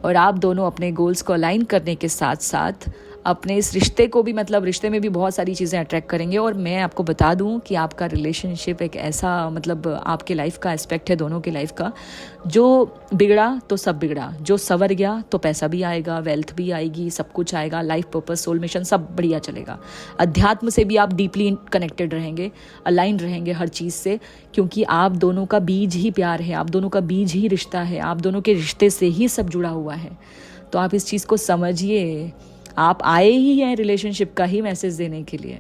[SPEAKER 1] और आप दोनों अपने गोल्स को अलाइन करने के साथ साथ अपने इस रिश्ते को भी, मतलब रिश्ते में भी बहुत सारी चीज़ें अट्रैक्ट करेंगे। और मैं आपको बता दूं कि आपका रिलेशनशिप एक ऐसा, मतलब आपके लाइफ का एस्पेक्ट है, दोनों के लाइफ का, जो बिगड़ा तो सब बिगड़ा, जो संवर गया तो पैसा भी आएगा, वेल्थ भी आएगी, सब कुछ आएगा, लाइफ पर्पस, सोल मिशन सब बढ़िया चलेगा। अध्यात्म से भी आप डीपली कनेक्टेड रहेंगे, अलाइन रहेंगे हर चीज़ से, क्योंकि आप दोनों का बीज ही प्यार है, आप दोनों का बीज ही रिश्ता है, आप दोनों के रिश्ते से ही सब जुड़ा हुआ है। तो आप इस चीज़ को समझिए। आप आए ही हैं रिलेशनशिप का ही मैसेज देने के लिए।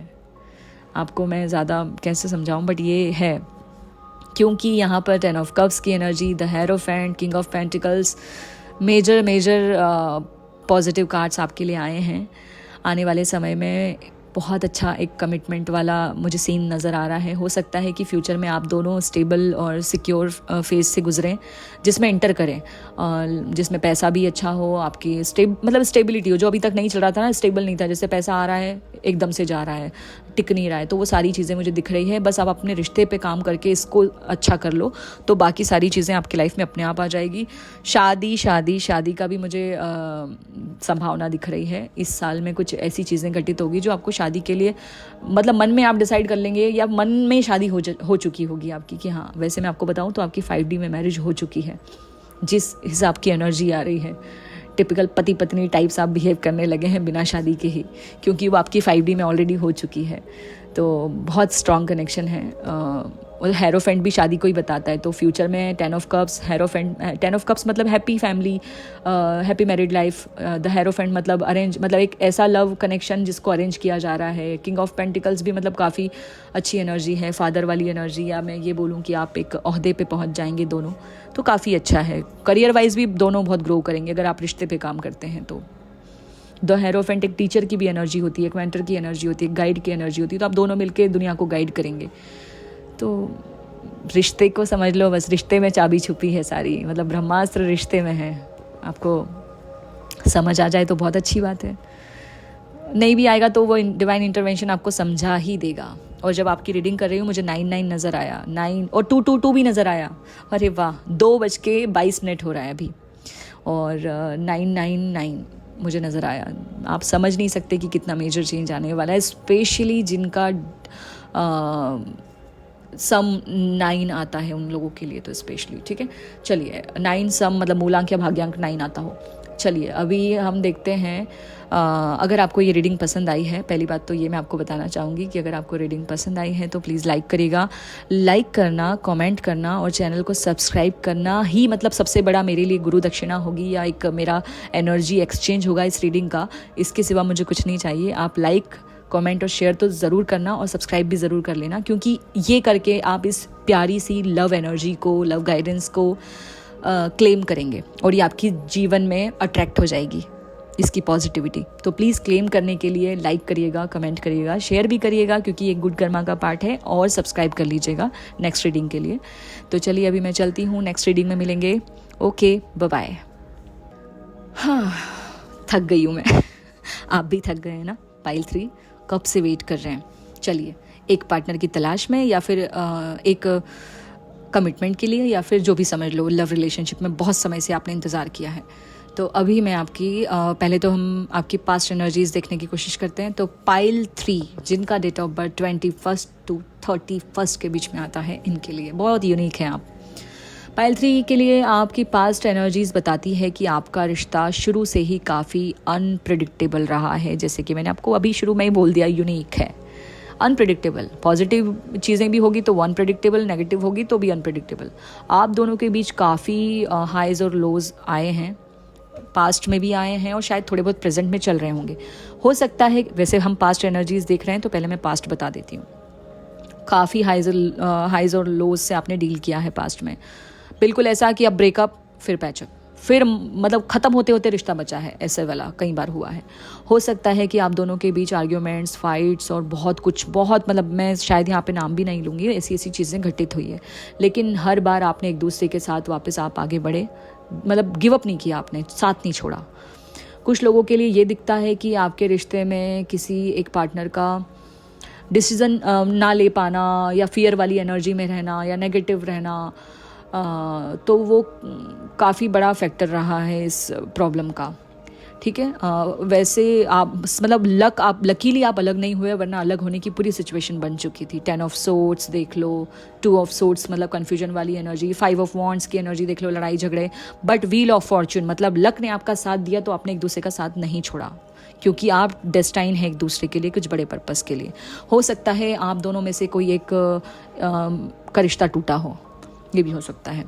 [SPEAKER 1] आपको मैं ज़्यादा कैसे समझाऊं, बट ये है, क्योंकि यहाँ पर 10 ऑफ कप्स की energy, the hierophant, king of pentacles, major positive cards आपके लिए आए हैं। आने वाले समय में बहुत अच्छा एक कमिटमेंट वाला मुझे सीन नज़र आ रहा है। हो सकता है कि फ्यूचर में आप दोनों स्टेबल और सिक्योर फेज से गुजरें, जिसमें इंटर करें, जिसमें पैसा भी अच्छा हो, आपकी मतलब स्टेबिलिटी हो। जो अभी तक नहीं चल रहा था ना, स्टेबल नहीं था, जैसे पैसा आ रहा है एकदम से जा रहा है, टिक नहीं रहा है, तो वो सारी चीज़ें मुझे दिख रही है। बस आप अपने रिश्ते पे काम करके इसको अच्छा कर लो, तो बाकी सारी चीज़ें आपकी लाइफ में अपने आप आ जाएगी। शादी का भी मुझे संभावना दिख रही है। इस साल में कुछ ऐसी चीज़ें घटित होगी जो आपको शादी के लिए, मतलब मन में आप डिसाइड कर लेंगे, या मन में शादी हो चुकी होगी आपकी, कि हाँ। वैसे मैं आपको बताऊँ तो आपकी 5D में मैरिज हो चुकी है, जिस हिसाब की एनर्जी आ रही है। टिपिकल पति पत्नी टाइप्स आप बिहेव करने लगे हैं बिना शादी के ही, क्योंकि वो आपकी 5D में ऑलरेडी हो चुकी है। तो बहुत स्ट्रॉन्ग कनेक्शन है। हेरोफेंट भी शादी को ही बताता है, तो फ्यूचर में 10 of cups, hierophant 10 of cups मतलब happy family, happy married life. The hierophant मतलब अरेंज, मतलब एक ऐसा लव कनेक्शन जिसको अरेंज किया जा रहा है। किंग ऑफ पेंटिकल्स भी मतलब काफ़ी अच्छी एनर्जी है, फादर वाली एनर्जी, या मैं ये बोलूँ कि आप एक ओहदे पे पहुँच जाएंगे दोनों, तो काफ़ी अच्छा है। करियर वाइज भी दोनों बहुत ग्रो करेंगे अगर आप रिश्ते पे काम करते हैं तो। द हेरोफेंट एक टीचर की भी एनर्जी होती है, एक मेंटर की एनर्जी होती है, एक गाइड की एनर्जी होती है, तो आप दोनों मिलकर दुनिया को गाइड करेंगे। तो रिश्ते को समझ लो, बस रिश्ते में चाबी छुपी है सारी, मतलब ब्रह्मास्त्र रिश्ते में है। आपको समझ आ जाए तो बहुत अच्छी बात है, नहीं भी आएगा तो वो डिवाइन इंटरवेंशन आपको समझा ही देगा। और जब आपकी रीडिंग कर रही हूँ मुझे 9 नज़र आया, 9 और 2 भी नज़र आया। अरे वाह, 2:22 हो रहा है अभी, और 999 मुझे नज़र आया। आप समझ नहीं सकते कि कितना मेजर चेंज आने वाला है, स्पेशली जिनका सम 9 आता है उन लोगों के लिए तो स्पेशली। ठीक है, चलिए 9 सम मतलब मूलांक या भाग्यांक 9 आता हो। चलिए अभी हम देखते हैं, अगर आपको ये रीडिंग पसंद आई है, पहली बात तो ये मैं आपको बताना चाहूँगी कि अगर आपको रीडिंग पसंद आई है तो प्लीज़ लाइक करिएगा। लाइक करना, कमेंट करना और चैनल को सब्सक्राइब करना ही मतलब सबसे बड़ा मेरे लिए गुरु दक्षिणा होगी, या एक मेरा एनर्जी एक्सचेंज होगा इस रीडिंग का। इसके सिवा मुझे कुछ नहीं चाहिए। आप लाइक, कमेंट और शेयर तो ज़रूर करना, और सब्सक्राइब भी ज़रूर कर लेना, क्योंकि ये करके आप इस प्यारी सी लव एनर्जी को, लव गाइडेंस को क्लेम करेंगे और ये आपकी जीवन में अट्रैक्ट हो जाएगी, इसकी पॉजिटिविटी। तो प्लीज़ क्लेम करने के लिए लाइक करिएगा, कमेंट करिएगा, शेयर भी करिएगा, क्योंकि ये गुड कर्मा का पार्ट है, और सब्सक्राइब कर लीजिएगा नेक्स्ट रीडिंग के लिए। तो चलिए अभी मैं चलती हूँ, नेक्स्ट रीडिंग में मिलेंगे। Okay, bye bye. हाँ, थक गई हूँ मैं आप भी थक गए हैं ना। पाइल 3 कब से वेट कर रहे हैं। चलिए, एक पार्टनर की तलाश में, या फिर एक कमिटमेंट के लिए, या फिर जो भी समझ लो, लव रिलेशनशिप में बहुत समय से आपने इंतज़ार किया है। तो अभी मैं आपकी पहले तो हम आपकी पास्ट एनर्जीज देखने की कोशिश करते हैं। तो पाइल 3 जिनका डेट ऑफ बर्थ 21 to 31 के बीच में आता है, इनके लिए बहुत यूनिक है आप। पाइल 3 के लिए आपकी पास्ट एनर्जीज बताती है कि आपका रिश्ता शुरू से ही काफ़ी अनप्रिडिक्टेबल रहा है। जैसे कि मैंने आपको अभी शुरू में ही बोल दिया, यूनिक है, अनप्रिडिक्टेबल। पॉजिटिव चीज़ें भी होगी तो अनप्रिडिक्टेबल, नेगेटिव होगी तो भी अनप्रिडिक्टेबल। आप दोनों के बीच काफ़ी हाइज और लोज आए हैं, पास्ट में भी आए हैं, और शायद थोड़े बहुत प्रेजेंट में चल रहे होंगे। हो सकता है, वैसे हम पास्ट एनर्जीज देख रहे हैं तो पहले मैं पास्ट बता देती हूँ। काफ़ी हाइज और लोज से आपने डील किया है पास्ट में। बिल्कुल ऐसा कि अब ब्रेकअप, फिर पैचअप, फिर मतलब ख़त्म होते होते रिश्ता बचा है, ऐसे वाला कई बार हुआ है। हो सकता है कि आप दोनों के बीच आर्ग्यूमेंट्स, फाइट्स और बहुत कुछ, बहुत मतलब मैं शायद यहाँ पे नाम भी नहीं लूँगी, ऐसी ऐसी चीज़ें घटित हुई है। लेकिन हर बार आपने एक दूसरे के साथ वापस आप आगे बढ़े, मतलब गिव अप नहीं किया आपने, साथ नहीं छोड़ा। कुछ लोगों के लिए ये दिखता है कि आपके रिश्ते में किसी एक पार्टनर का डिसीज़न ना ले पाना, या फियर वाली एनर्जी में रहना, या नेगेटिव रहना, तो वो काफ़ी बड़ा फैक्टर रहा है इस प्रॉब्लम का। ठीक है, वैसे आप मतलब आप लकीली आप अलग नहीं हुए, वरना अलग होने की पूरी सिचुएशन बन चुकी थी। 10 ऑफ सोर्ड्स देख लो, 2 ऑफ सोर्ड्स मतलब कन्फ्यूजन वाली एनर्जी, 5 ऑफ वॉन्ड्स की एनर्जी देख लो, लड़ाई झगड़े। बट व्हील ऑफ फॉर्चून मतलब लक ने आपका साथ दिया, तो आपने एक दूसरे का साथ नहीं छोड़ा, क्योंकि आप डेस्टाइन है एक दूसरे के लिए, कुछ बड़े पर्पस के लिए। हो सकता है आप दोनों में से कोई एक का रिश्ता टूटा हो, ये भी हो सकता है।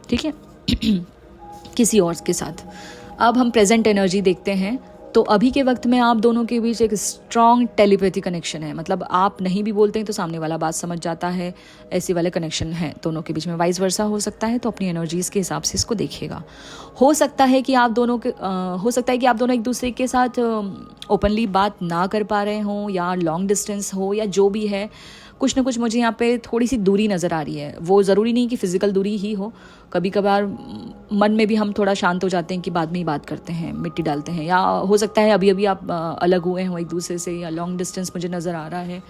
[SPEAKER 1] ठीक है किसी और के साथ। अब हम प्रेजेंट एनर्जी देखते हैं। तो अभी के वक्त में आप दोनों के बीच एक स्ट्रॉन्ग टेलीपैथी कनेक्शन है, मतलब आप नहीं भी बोलते हैं तो सामने वाला बात समझ जाता है, ऐसे वाले कनेक्शन है दोनों के बीच में। वाइस वर्सा हो सकता है, तो अपनी एनर्जीज के हिसाब से इसको देखिएगा। हो सकता है कि आप दोनों एक दूसरे के साथ ओपनली बात ना कर पा रहे हों, या लॉन्ग डिस्टेंस हो, या जो भी है, कुछ ना कुछ मुझे यहाँ पे थोड़ी सी दूरी नज़र आ रही है। वो ज़रूरी नहीं कि फिजिकल दूरी ही हो, कभी कभार मन में भी हम थोड़ा शांत हो जाते हैं कि बाद में ही बात करते हैं, मिट्टी डालते हैं, या हो सकता है अभी अभी आप अलग हुए हो एक दूसरे से, या लॉन्ग डिस्टेंस मुझे नज़र आ रहा है।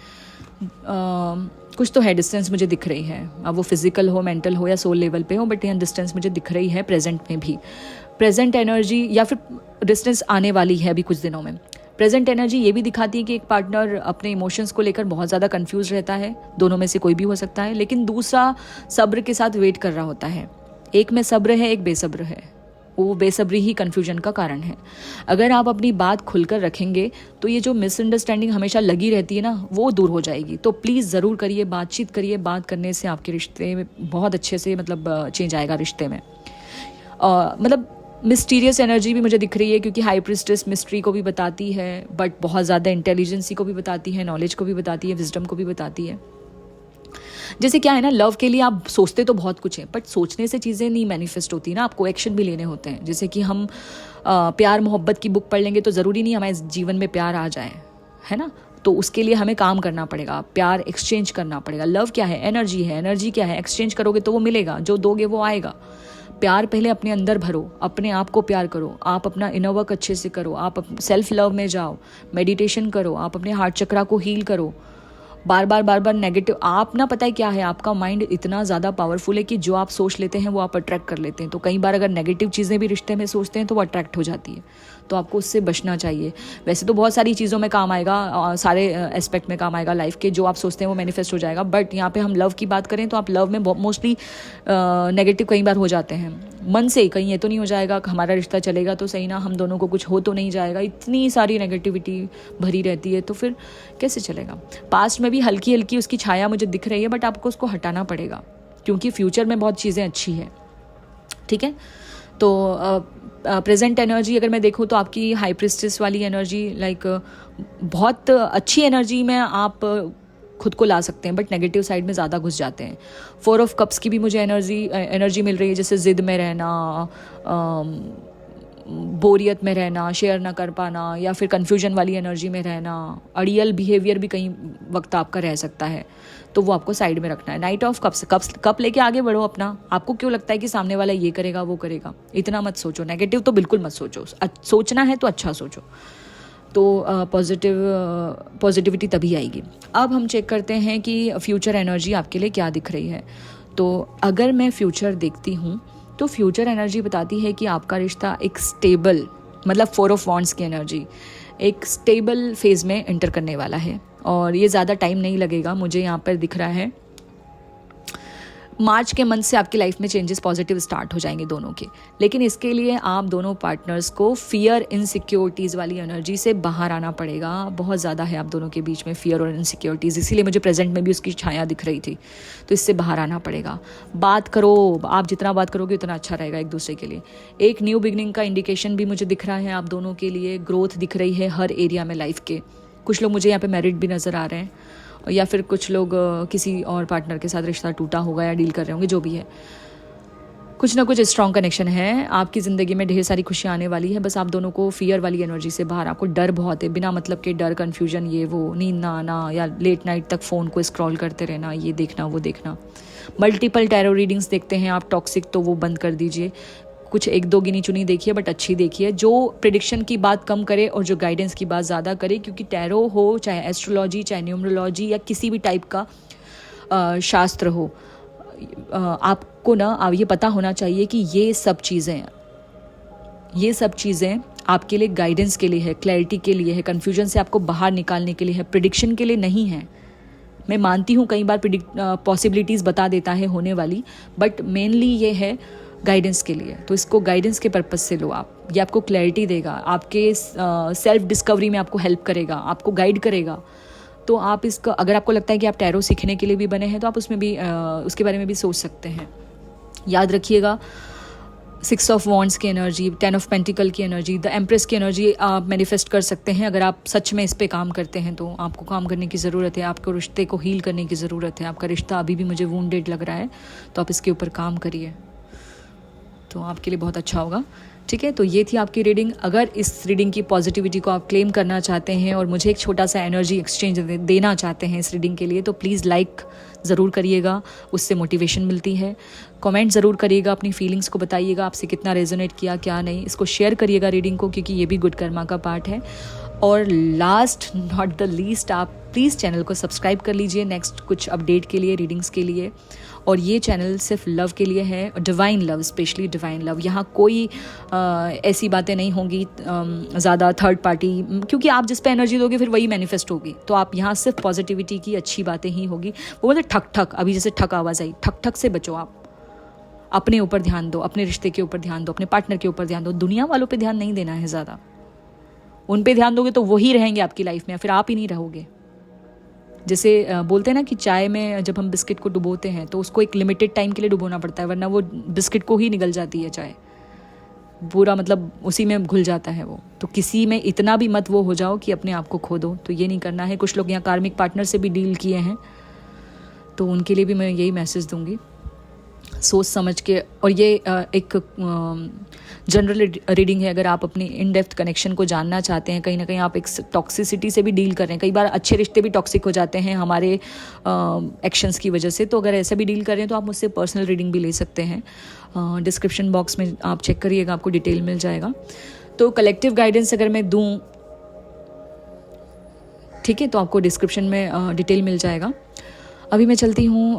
[SPEAKER 1] कुछ तो है डिस्टेंस मुझे दिख रही है, अब वो फिजिकल हो, मेंटल हो, या सोल लेवल पे हो, बट यहाँ डिस्टेंस मुझे दिख रही है प्रेजेंट में भी। प्रेजेंट एनर्जी, या फिर डिस्टेंस आने वाली है अभी कुछ दिनों में। प्रेजेंट एनर्जी ये भी दिखाती है कि एक पार्टनर अपने इमोशंस को लेकर बहुत ज़्यादा कंफ्यूज रहता है, दोनों में से कोई भी हो सकता है, लेकिन दूसरा सब्र के साथ वेट कर रहा होता है। एक में सब्र है, एक बेसब्र है। वो बेसब्री ही कन्फ्यूजन का कारण है। अगर आप अपनी बात खुलकर रखेंगे तो ये जो मिसअंडरस्टैंडिंग हमेशा लगी रहती है ना, वो दूर हो जाएगी। तो प्लीज़ ज़रूर करिए, बातचीत करिए। बात करने से आपके रिश्ते में बहुत अच्छे से मतलब चेंज आएगा रिश्ते में। मतलब मिस्टीरियस एनर्जी भी मुझे दिख रही है, क्योंकि हाई प्रिस्टेस मिस्ट्री को भी बताती है, बट बहुत ज़्यादा इंटेलिजेंसी को भी बताती है, नॉलेज को भी बताती है, विजडम को भी बताती है। जैसे क्या है ना, लव के लिए आप सोचते तो बहुत कुछ है, बट सोचने से चीज़ें नहीं मैनिफेस्ट होती ना, आपको एक्शन भी लेने होते हैं। जैसे कि हम प्यार मोहब्बत की बुक पढ़ लेंगे तो ज़रूरी नहीं हमारे जीवन में प्यार आ जाए, है ना। तो उसके लिए हमें काम करना पड़ेगा, प्यार एक्सचेंज करना पड़ेगा। लव क्या है? एनर्जी है। एनर्जी क्या है? एक्सचेंज करोगे तो वो मिलेगा, जो दोगे वो आएगा। प्यार पहले अपने अंदर भरो, अपने आप को प्यार करो, आप अपना इनर वर्क अच्छे से करो, आप सेल्फ लव में जाओ, मेडिटेशन करो, आप अपने हार्ट चक्रा को हील करो। बार बार नेगेटिव, आप ना, पता है क्या है, आपका माइंड इतना ज़्यादा पावरफुल है कि जो आप सोच लेते हैं वो आप अट्रैक्ट कर लेते हैं। तो कई बार अगर नेगेटिव चीज़ें भी रिश्ते में सोचते हैं तो वो अट्रैक्ट हो जाती है। तो आपको उससे बचना चाहिए। वैसे तो बहुत सारी चीज़ों में काम आएगा, सारे एस्पेक्ट में काम आएगा लाइफ के। जो आप सोचते हैं वो मैनिफेस्ट हो जाएगा। बट यहाँ पे हम लव की बात करें तो आप लव में मोस्टली नेगेटिव कई बार हो जाते हैं। मन से कहीं ये तो नहीं हो जाएगा हमारा रिश्ता चलेगा तो सही ना, हम दोनों को कुछ हो तो नहीं जाएगा, इतनी सारी नेगेटिविटी भरी रहती है, तो फिर कैसे चलेगा। पास्ट में भी हल्की हल्की उसकी छाया मुझे दिख रही है, बट आपको उसको हटाना पड़ेगा, क्योंकि फ्यूचर में बहुत चीज़ें अच्छी है। ठीक है, तो प्रेजेंट एनर्जी अगर मैं देखूँ तो आपकी हाई प्रिस्टेस वाली एनर्जी लाइक बहुत अच्छी एनर्जी में आप खुद को ला सकते हैं, बट नेगेटिव साइड में ज़्यादा घुस जाते हैं। 4 ऑफ कप्स की भी मुझे एनर्जी मिल रही है, जैसे ज़िद में रहना, बोरियत में रहना, शेयर ना कर पाना, या फिर कन्फ्यूजन वाली एनर्जी में रहना। अड़ियल बिहेवियर भी कई वक्त आपका रह सकता है, तो वो आपको साइड में रखना है। नाइट ऑफ कप लेके आगे बढ़ो अपना। आपको क्यों लगता है कि सामने वाला ये करेगा वो करेगा, इतना मत सोचो। नेगेटिव तो बिल्कुल मत सोचो, सोचना है तो अच्छा सोचो, तो पॉजिटिविटी तभी आएगी। अब हम चेक करते हैं कि फ्यूचर एनर्जी आपके लिए क्या दिख रही है। तो अगर मैं फ्यूचर देखती हूँ तो फ्यूचर एनर्जी बताती है कि आपका रिश्ता एक स्टेबल, मतलब 4 ऑफ वॉन्ड्स की एनर्जी, एक स्टेबल फेज़ में एंटर करने वाला है, और ये ज़्यादा टाइम नहीं लगेगा। मुझे यहाँ पर दिख रहा है मार्च के मंथ से आपकी लाइफ में चेंजेस पॉजिटिव स्टार्ट हो जाएंगे दोनों के। लेकिन इसके लिए आप दोनों पार्टनर्स को फियर इनसिक्योरिटीज़ वाली एनर्जी से बाहर आना पड़ेगा। बहुत ज़्यादा है आप दोनों के बीच में फियर और इनसिक्योरिटीज़, इसीलिए मुझे प्रेजेंट में भी उसकी छाया दिख रही थी। तो इससे बाहर आना पड़ेगा। बात करो, आप जितना बात करोगे उतना अच्छा रहेगा एक दूसरे के लिए। एक न्यू बिगनिंग का इंडिकेशन भी मुझे दिख रहा है आप दोनों के लिए। ग्रोथ दिख रही है हर एरिया में लाइफ के। कुछ लोग मुझे यहाँ पे मैरिड भी नज़र आ रहे हैं, या फिर कुछ लोग किसी और पार्टनर के साथ रिश्ता टूटा होगा या डील कर रहे होंगे, जो भी है। कुछ ना कुछ स्ट्रॉन्ग कनेक्शन है आपकी ज़िंदगी में, ढेर सारी खुशियाँ आने वाली है। बस आप दोनों को फियर वाली एनर्जी से बाहर, आपको डर बहुत है, बिना मतलब के डर, कन्फ्यूजन, ये वो, नींद ना आना, या लेट नाइट तक फ़ोन को स्क्रॉल करते रहना, ये देखना वो देखना। मल्टीपल टैरो रीडिंग्स देखते हैं आप टॉक्सिक, तो वो बंद कर दीजिए। कुछ 1-2 गिनी चुनी देखिए, बट अच्छी देखिए, जो प्रिडिक्शन की बात कम करे और जो गाइडेंस की बात ज़्यादा करे। क्योंकि टैरो हो, चाहे एस्ट्रोलॉजी, चाहे न्यूमरोलॉजी, या किसी भी टाइप का शास्त्र हो, आपको ना अब ये पता होना चाहिए कि ये सब चीज़ें आपके लिए गाइडेंस के लिए है, क्लैरिटी के लिए है, कन्फ्यूजन से आपको बाहर निकालने के लिए है, प्रिडिक्शन के लिए नहीं है। मैं मानती हूँ कई बार पॉसिबिलिटीज़ बता देता है होने वाली, बट मेनली ये है गाइडेंस के लिए। तो इसको गाइडेंस के पर्पस से लो आप। ये आपको क्लैरिटी देगा, आपके सेल्फ डिस्कवरी में आपको हेल्प करेगा, आपको गाइड करेगा। तो आप इसका, अगर आपको लगता है कि आप टैरो सीखने के लिए भी बने हैं, तो आप उसमें भी उसके बारे में भी सोच सकते हैं। याद रखिएगा 6 ऑफ वॉन्ड्स की एनर्जी, 10 ऑफ पेंटिकल की एनर्जी, द एम्प्रेस की एनर्जी आप मैनिफेस्ट कर सकते हैं। अगर आप सच में इस पे काम करते हैं तो आपको काम करने की ज़रूरत है, आपको रिश्ते को हील करने की ज़रूरत है। आपका रिश्ता अभी भी मुझे वुंडेड लग रहा है, तो आप इसके ऊपर काम करिए, तो आपके लिए बहुत अच्छा होगा। ठीक है, तो ये थी आपकी रीडिंग। अगर इस रीडिंग की पॉजिटिविटी को आप क्लेम करना चाहते हैं और मुझे एक छोटा सा एनर्जी एक्सचेंज देना चाहते हैं इस रीडिंग के लिए, तो प्लीज़ लाइक ज़रूर करिएगा, उससे मोटिवेशन मिलती है। कमेंट ज़रूर करिएगा, अपनी फीलिंग्स को बताइएगा, आपसे कितना रेजोनेट किया क्या नहीं। इसको शेयर करिएगा रीडिंग को, क्योंकि ये भी गुड कर्मा का पार्ट है। और लास्ट नॉट द लीस्ट, आप प्लीज़ चैनल को सब्सक्राइब कर लीजिए नेक्स्ट कुछ अपडेट के लिए, रीडिंग्स के लिए। और ये चैनल सिर्फ लव के लिए है, divine love, specially divine love. यहाँ कोई ऐसी बातें नहीं होंगी ज़्यादा थर्ड पार्टी, क्योंकि आप जिस पे एनर्जी दोगे फिर वही मैनिफेस्ट होगी। तो आप यहाँ सिर्फ पॉजिटिविटी की अच्छी बातें ही होगी। वो मतलब ठक ठक, अभी जैसे ठक आवाज़ आई, ठक ठक से बचो आप। अपने ऊपर ध्यान दो, अपने रिश्ते के ऊपर ध्यान दो, अपने पार्टनर के ऊपर ध्यान दो। दुनिया वालों पे ध्यान नहीं देना है ज़्यादा। उन पे ध्यान दोगे तो वही रहेंगे आपकी लाइफ में, फिर आप ही नहीं रहोगे। जैसे बोलते हैं ना कि चाय में जब हम बिस्किट को डुबोते हैं तो उसको एक लिमिटेड टाइम के लिए डुबोना पड़ता है, वरना वो बिस्किट को ही निगल जाती है चाय, पूरा मतलब उसी में घुल जाता है वो। तो किसी में इतना भी मत वो हो जाओ कि अपने आप को खो दो, तो ये नहीं करना है। कुछ लोग यहाँ कार्मिक पार्टनर से भी डील किए हैं, तो उनके लिए भी मैं यही मैसेज दूंगी, सोच समझ के। और ये एक जनरल रीडिंग है। अगर आप अपनी इन डेप्थ कनेक्शन को जानना चाहते हैं, कहीं ना कहीं आप एक टॉक्सिसिटी से भी डील कर रहे हैं, कई बार अच्छे रिश्ते भी टॉक्सिक हो जाते हैं हमारे एक्शंस की वजह से, तो अगर ऐसा भी डील कर रहे हैं तो आप मुझसे पर्सनल रीडिंग भी ले सकते हैं। डिस्क्रिप्शन बॉक्स में आप चेक करिएगा, आपको डिटेल मिल जाएगा। तो कलेक्टिव गाइडेंस अगर मैं दूँ, ठीक है, तो आपको डिस्क्रिप्शन में डिटेल मिल जाएगा। अभी मैं चलती हूँ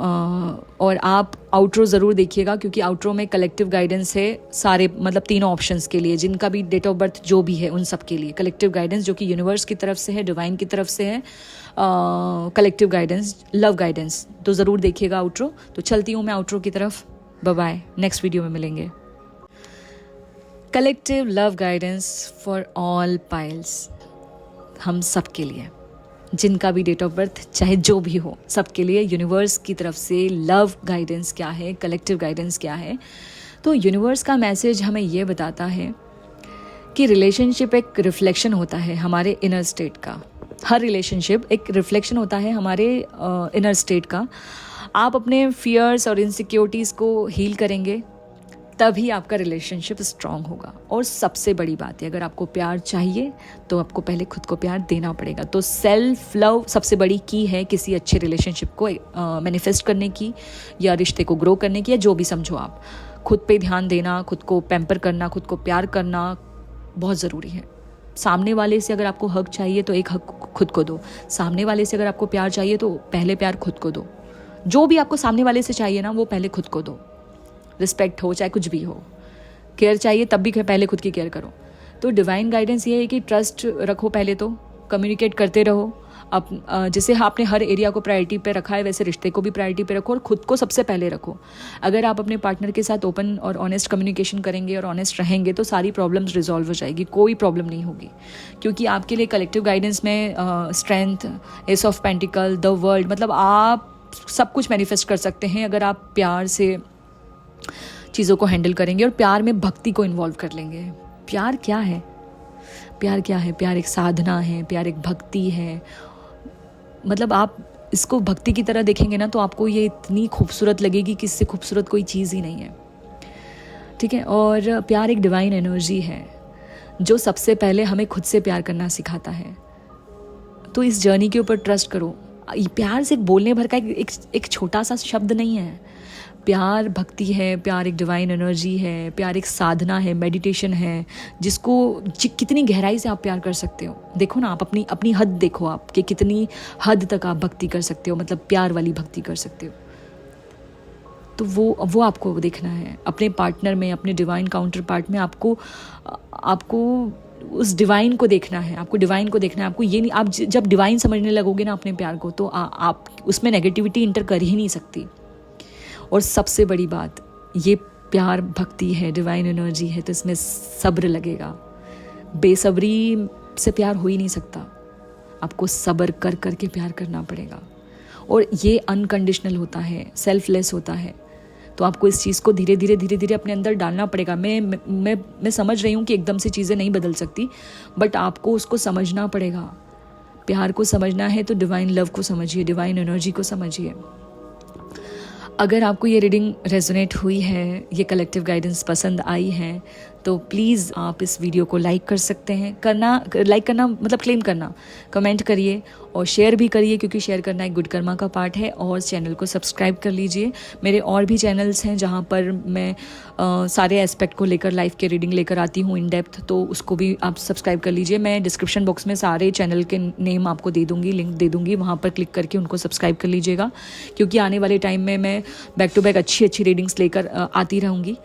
[SPEAKER 1] और आप आउट्रो ज़रूर देखिएगा, क्योंकि आउट्रो में कलेक्टिव गाइडेंस है सारे, मतलब तीनों ऑप्शंस के लिए, जिनका भी डेट ऑफ बर्थ जो भी है उन सब के लिए कलेक्टिव गाइडेंस, जो कि यूनिवर्स की तरफ से है, डिवाइन की तरफ से है। कलेक्टिव गाइडेंस, लव गाइडेंस, तो ज़रूर देखिएगा आउट्रो। तो चलती हूँ मैं आउट्रो की तरफ। बाय बाय, नेक्स्ट वीडियो में मिलेंगे। Collective love guidance for all piles, हम सब के लिए, जिनका भी डेट ऑफ बर्थ चाहे जो भी हो, सबके लिए यूनिवर्स की तरफ से लव गाइडेंस क्या है, कलेक्टिव गाइडेंस क्या है। तो यूनिवर्स का मैसेज हमें ये बताता है कि रिलेशनशिप एक रिफ्लेक्शन होता है हमारे इनर स्टेट का। हर रिलेशनशिप एक रिफ्लेक्शन होता है हमारे इनर स्टेट का। आप अपने फियर्स और इनसिक्योरिटीज़ को हील करेंगे तभी आपका रिलेशनशिप स्ट्रांग होगा। और सबसे बड़ी बात है, अगर आपको प्यार चाहिए तो आपको पहले खुद को प्यार देना पड़ेगा। तो सेल्फ लव सबसे बड़ी की है किसी अच्छे रिलेशनशिप को मैनिफेस्ट करने की, या रिश्ते को ग्रो करने की, या जो भी समझो आप। खुद पे ध्यान देना, खुद को पैम्पर करना, खुद को प्यार करना बहुत ज़रूरी है। सामने वाले से अगर आपको हक चाहिए तो एक हक खुद को दो। सामने वाले से अगर आपको प्यार चाहिए तो पहले प्यार खुद को दो। जो भी आपको सामने वाले से चाहिए ना, वो पहले खुद को दो। रिस्पेक्ट हो चाहे कुछ भी हो, केयर चाहिए तब भी पहले खुद की केयर करो। तो डिवाइन गाइडेंस ये है कि ट्रस्ट रखो पहले, तो कम्युनिकेट करते रहो। अब जैसे आपने हर एरिया को प्रायोरिटी पे रखा है, वैसे रिश्ते को भी प्रायोरिटी पे रखो और खुद को सबसे पहले रखो। अगर आप अपने पार्टनर के साथ ओपन और ऑनेस्ट कम्युनिकेशन करेंगे और ऑनेस्ट रहेंगे तो सारी प्रॉब्लम्स रिजॉल्व हो जाएगी, कोई प्रॉब्लम नहीं होगी। क्योंकि आपके लिए कलेक्टिव गाइडेंस में strength, S of pentacle, the world, मतलब आप सब कुछ मैनिफेस्ट कर सकते हैं अगर आप प्यार से चीज़ों को हैंडल करेंगे और प्यार में भक्ति को इन्वॉल्व कर लेंगे। प्यार क्या है? प्यार क्या है? प्यार एक साधना है, प्यार एक भक्ति है। मतलब आप इसको भक्ति की तरह देखेंगे ना तो आपको ये इतनी खूबसूरत लगेगी कि इससे खूबसूरत कोई चीज़ ही नहीं है, ठीक है। और प्यार एक डिवाइन एनर्जी है जो सबसे पहले हमें खुद से प्यार करना सिखाता है। तो इस जर्नी के ऊपर ट्रस्ट करो। प्यार सिर्फ बोलने भर का एक छोटा सा शब्द नहीं है। प्यार भक्ति है, प्यार एक डिवाइन एनर्जी है, प्यार एक साधना है, मेडिटेशन है, जिसको कितनी गहराई से आप प्यार कर सकते हो। देखो ना, आप अपनी हद देखो, आप कि कितनी हद तक आप भक्ति कर सकते हो, मतलब प्यार वाली भक्ति कर सकते हो। तो वो आपको देखना है अपने पार्टनर में, अपने डिवाइन काउंटर पार्ट में। आपको उस डिवाइन को देखना है, आपको डिवाइन को देखना है। आपको ये नहीं, आप जब डिवाइन समझने लगोगे ना अपने प्यार को, तो आप उसमें नेगेटिविटी इंटर कर ही नहीं सकती। और सबसे बड़ी बात, ये प्यार भक्ति है, डिवाइन एनर्जी है, तो इसमें सब्र लगेगा। बेसब्री से प्यार हो ही नहीं सकता। आपको सब्र कर कर के प्यार करना पड़ेगा। और ये अनकंडीशनल होता है, सेल्फलेस होता है। तो आपको इस चीज़ को धीरे धीरे अपने अंदर डालना पड़ेगा। मैं समझ रही हूँ कि एकदम से चीज़ें नहीं बदल सकती, बट आपको उसको समझना पड़ेगा। प्यार को समझना है तो डिवाइन लव को समझिए, डिवाइन एनर्जी को समझिए। अगर आपको ये रीडिंग रेजोनेट हुई है, ये कलेक्टिव गाइडेंस पसंद आई है, तो प्लीज़ आप इस वीडियो को लाइक कर सकते हैं। लाइक करना मतलब क्लेम करना, कमेंट करिए और शेयर भी करिए, क्योंकि शेयर करना एक गुड कर्मा का पार्ट है। और चैनल को सब्सक्राइब कर लीजिए। मेरे और भी चैनल्स हैं जहाँ पर मैं सारे एस्पेक्ट को लेकर लाइफ के रीडिंग लेकर आती हूँ इन डेप्थ, तो उसको भी आप सब्सक्राइब कर लीजिए। मैं डिस्क्रिप्शन बॉक्स में सारे चैनल के नेम आपको दे दूँगी, लिंक दे दूँगी, वहाँ पर क्लिक करके उनको सब्सक्राइब कर लीजिएगा। क्योंकि आने वाले टाइम में मैं बैक टू बैक अच्छी रीडिंग्स लेकर आती रहूँगी।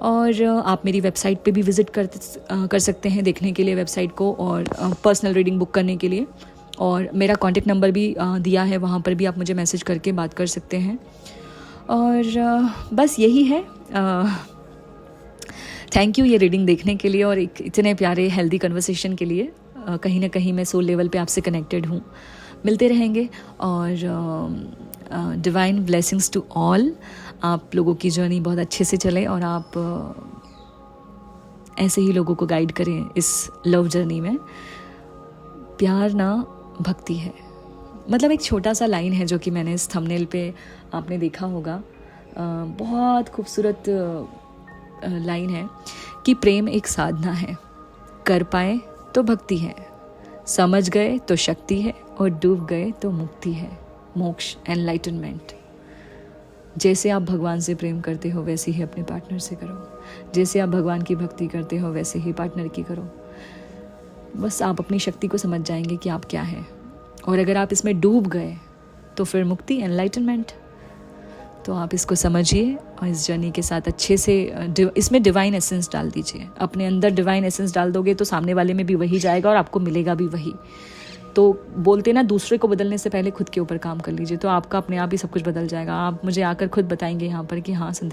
[SPEAKER 1] और आप मेरी वेबसाइट पे भी विज़िट कर सकते हैं देखने के लिए वेबसाइट को, और पर्सनल रीडिंग बुक करने के लिए। और मेरा कॉन्टेक्ट नंबर भी दिया है, वहाँ पर भी आप मुझे मैसेज करके बात कर सकते हैं। और बस यही है। थैंक यू ये रीडिंग देखने के लिए और एक इतने प्यारे हेल्दी कन्वर्सेशन के लिए। कहीं ना कहीं मैं सोल लेवल पे आपसे कनेक्टेड हूँ। मिलते रहेंगे और डिवाइन ब्लेसिंग्स टू ऑल। आप लोगों की जर्नी बहुत अच्छे से चले और आप ऐसे ही लोगों को गाइड करें इस लव जर्नी में। प्यार ना भक्ति है, मतलब एक छोटा सा लाइन है जो कि मैंने इस थंबनेल पे आपने देखा होगा। बहुत खूबसूरत लाइन है कि प्रेम एक साधना है, कर पाए तो भक्ति है, समझ गए तो शक्ति है और डूब गए तो मुक्ति है, मोक्ष, एनलाइटनमेंट। जैसे आप भगवान से प्रेम करते हो वैसे ही अपने पार्टनर से करो, जैसे आप भगवान की भक्ति करते हो वैसे ही पार्टनर की करो। बस आप अपनी शक्ति को समझ जाएंगे कि आप क्या है, और अगर आप इसमें डूब गए तो फिर मुक्ति, एनलाइटनमेंट। तो आप इसको समझिए और इस जर्नी के साथ अच्छे से इसमें डिवाइन एसेंस डाल दीजिए। अपने अंदर डिवाइन एसेंस डाल दोगे तो सामने वाले में भी वही जाएगा और आपको मिलेगा भी वही। तो बोलते ना, दूसरे को बदलने से पहले खुद के ऊपर काम कर लीजिए, तो आपका अपने आप ही सब कुछ बदल जाएगा। आप मुझे आकर खुद बताएंगे यहाँ पर कि हाँ संध्या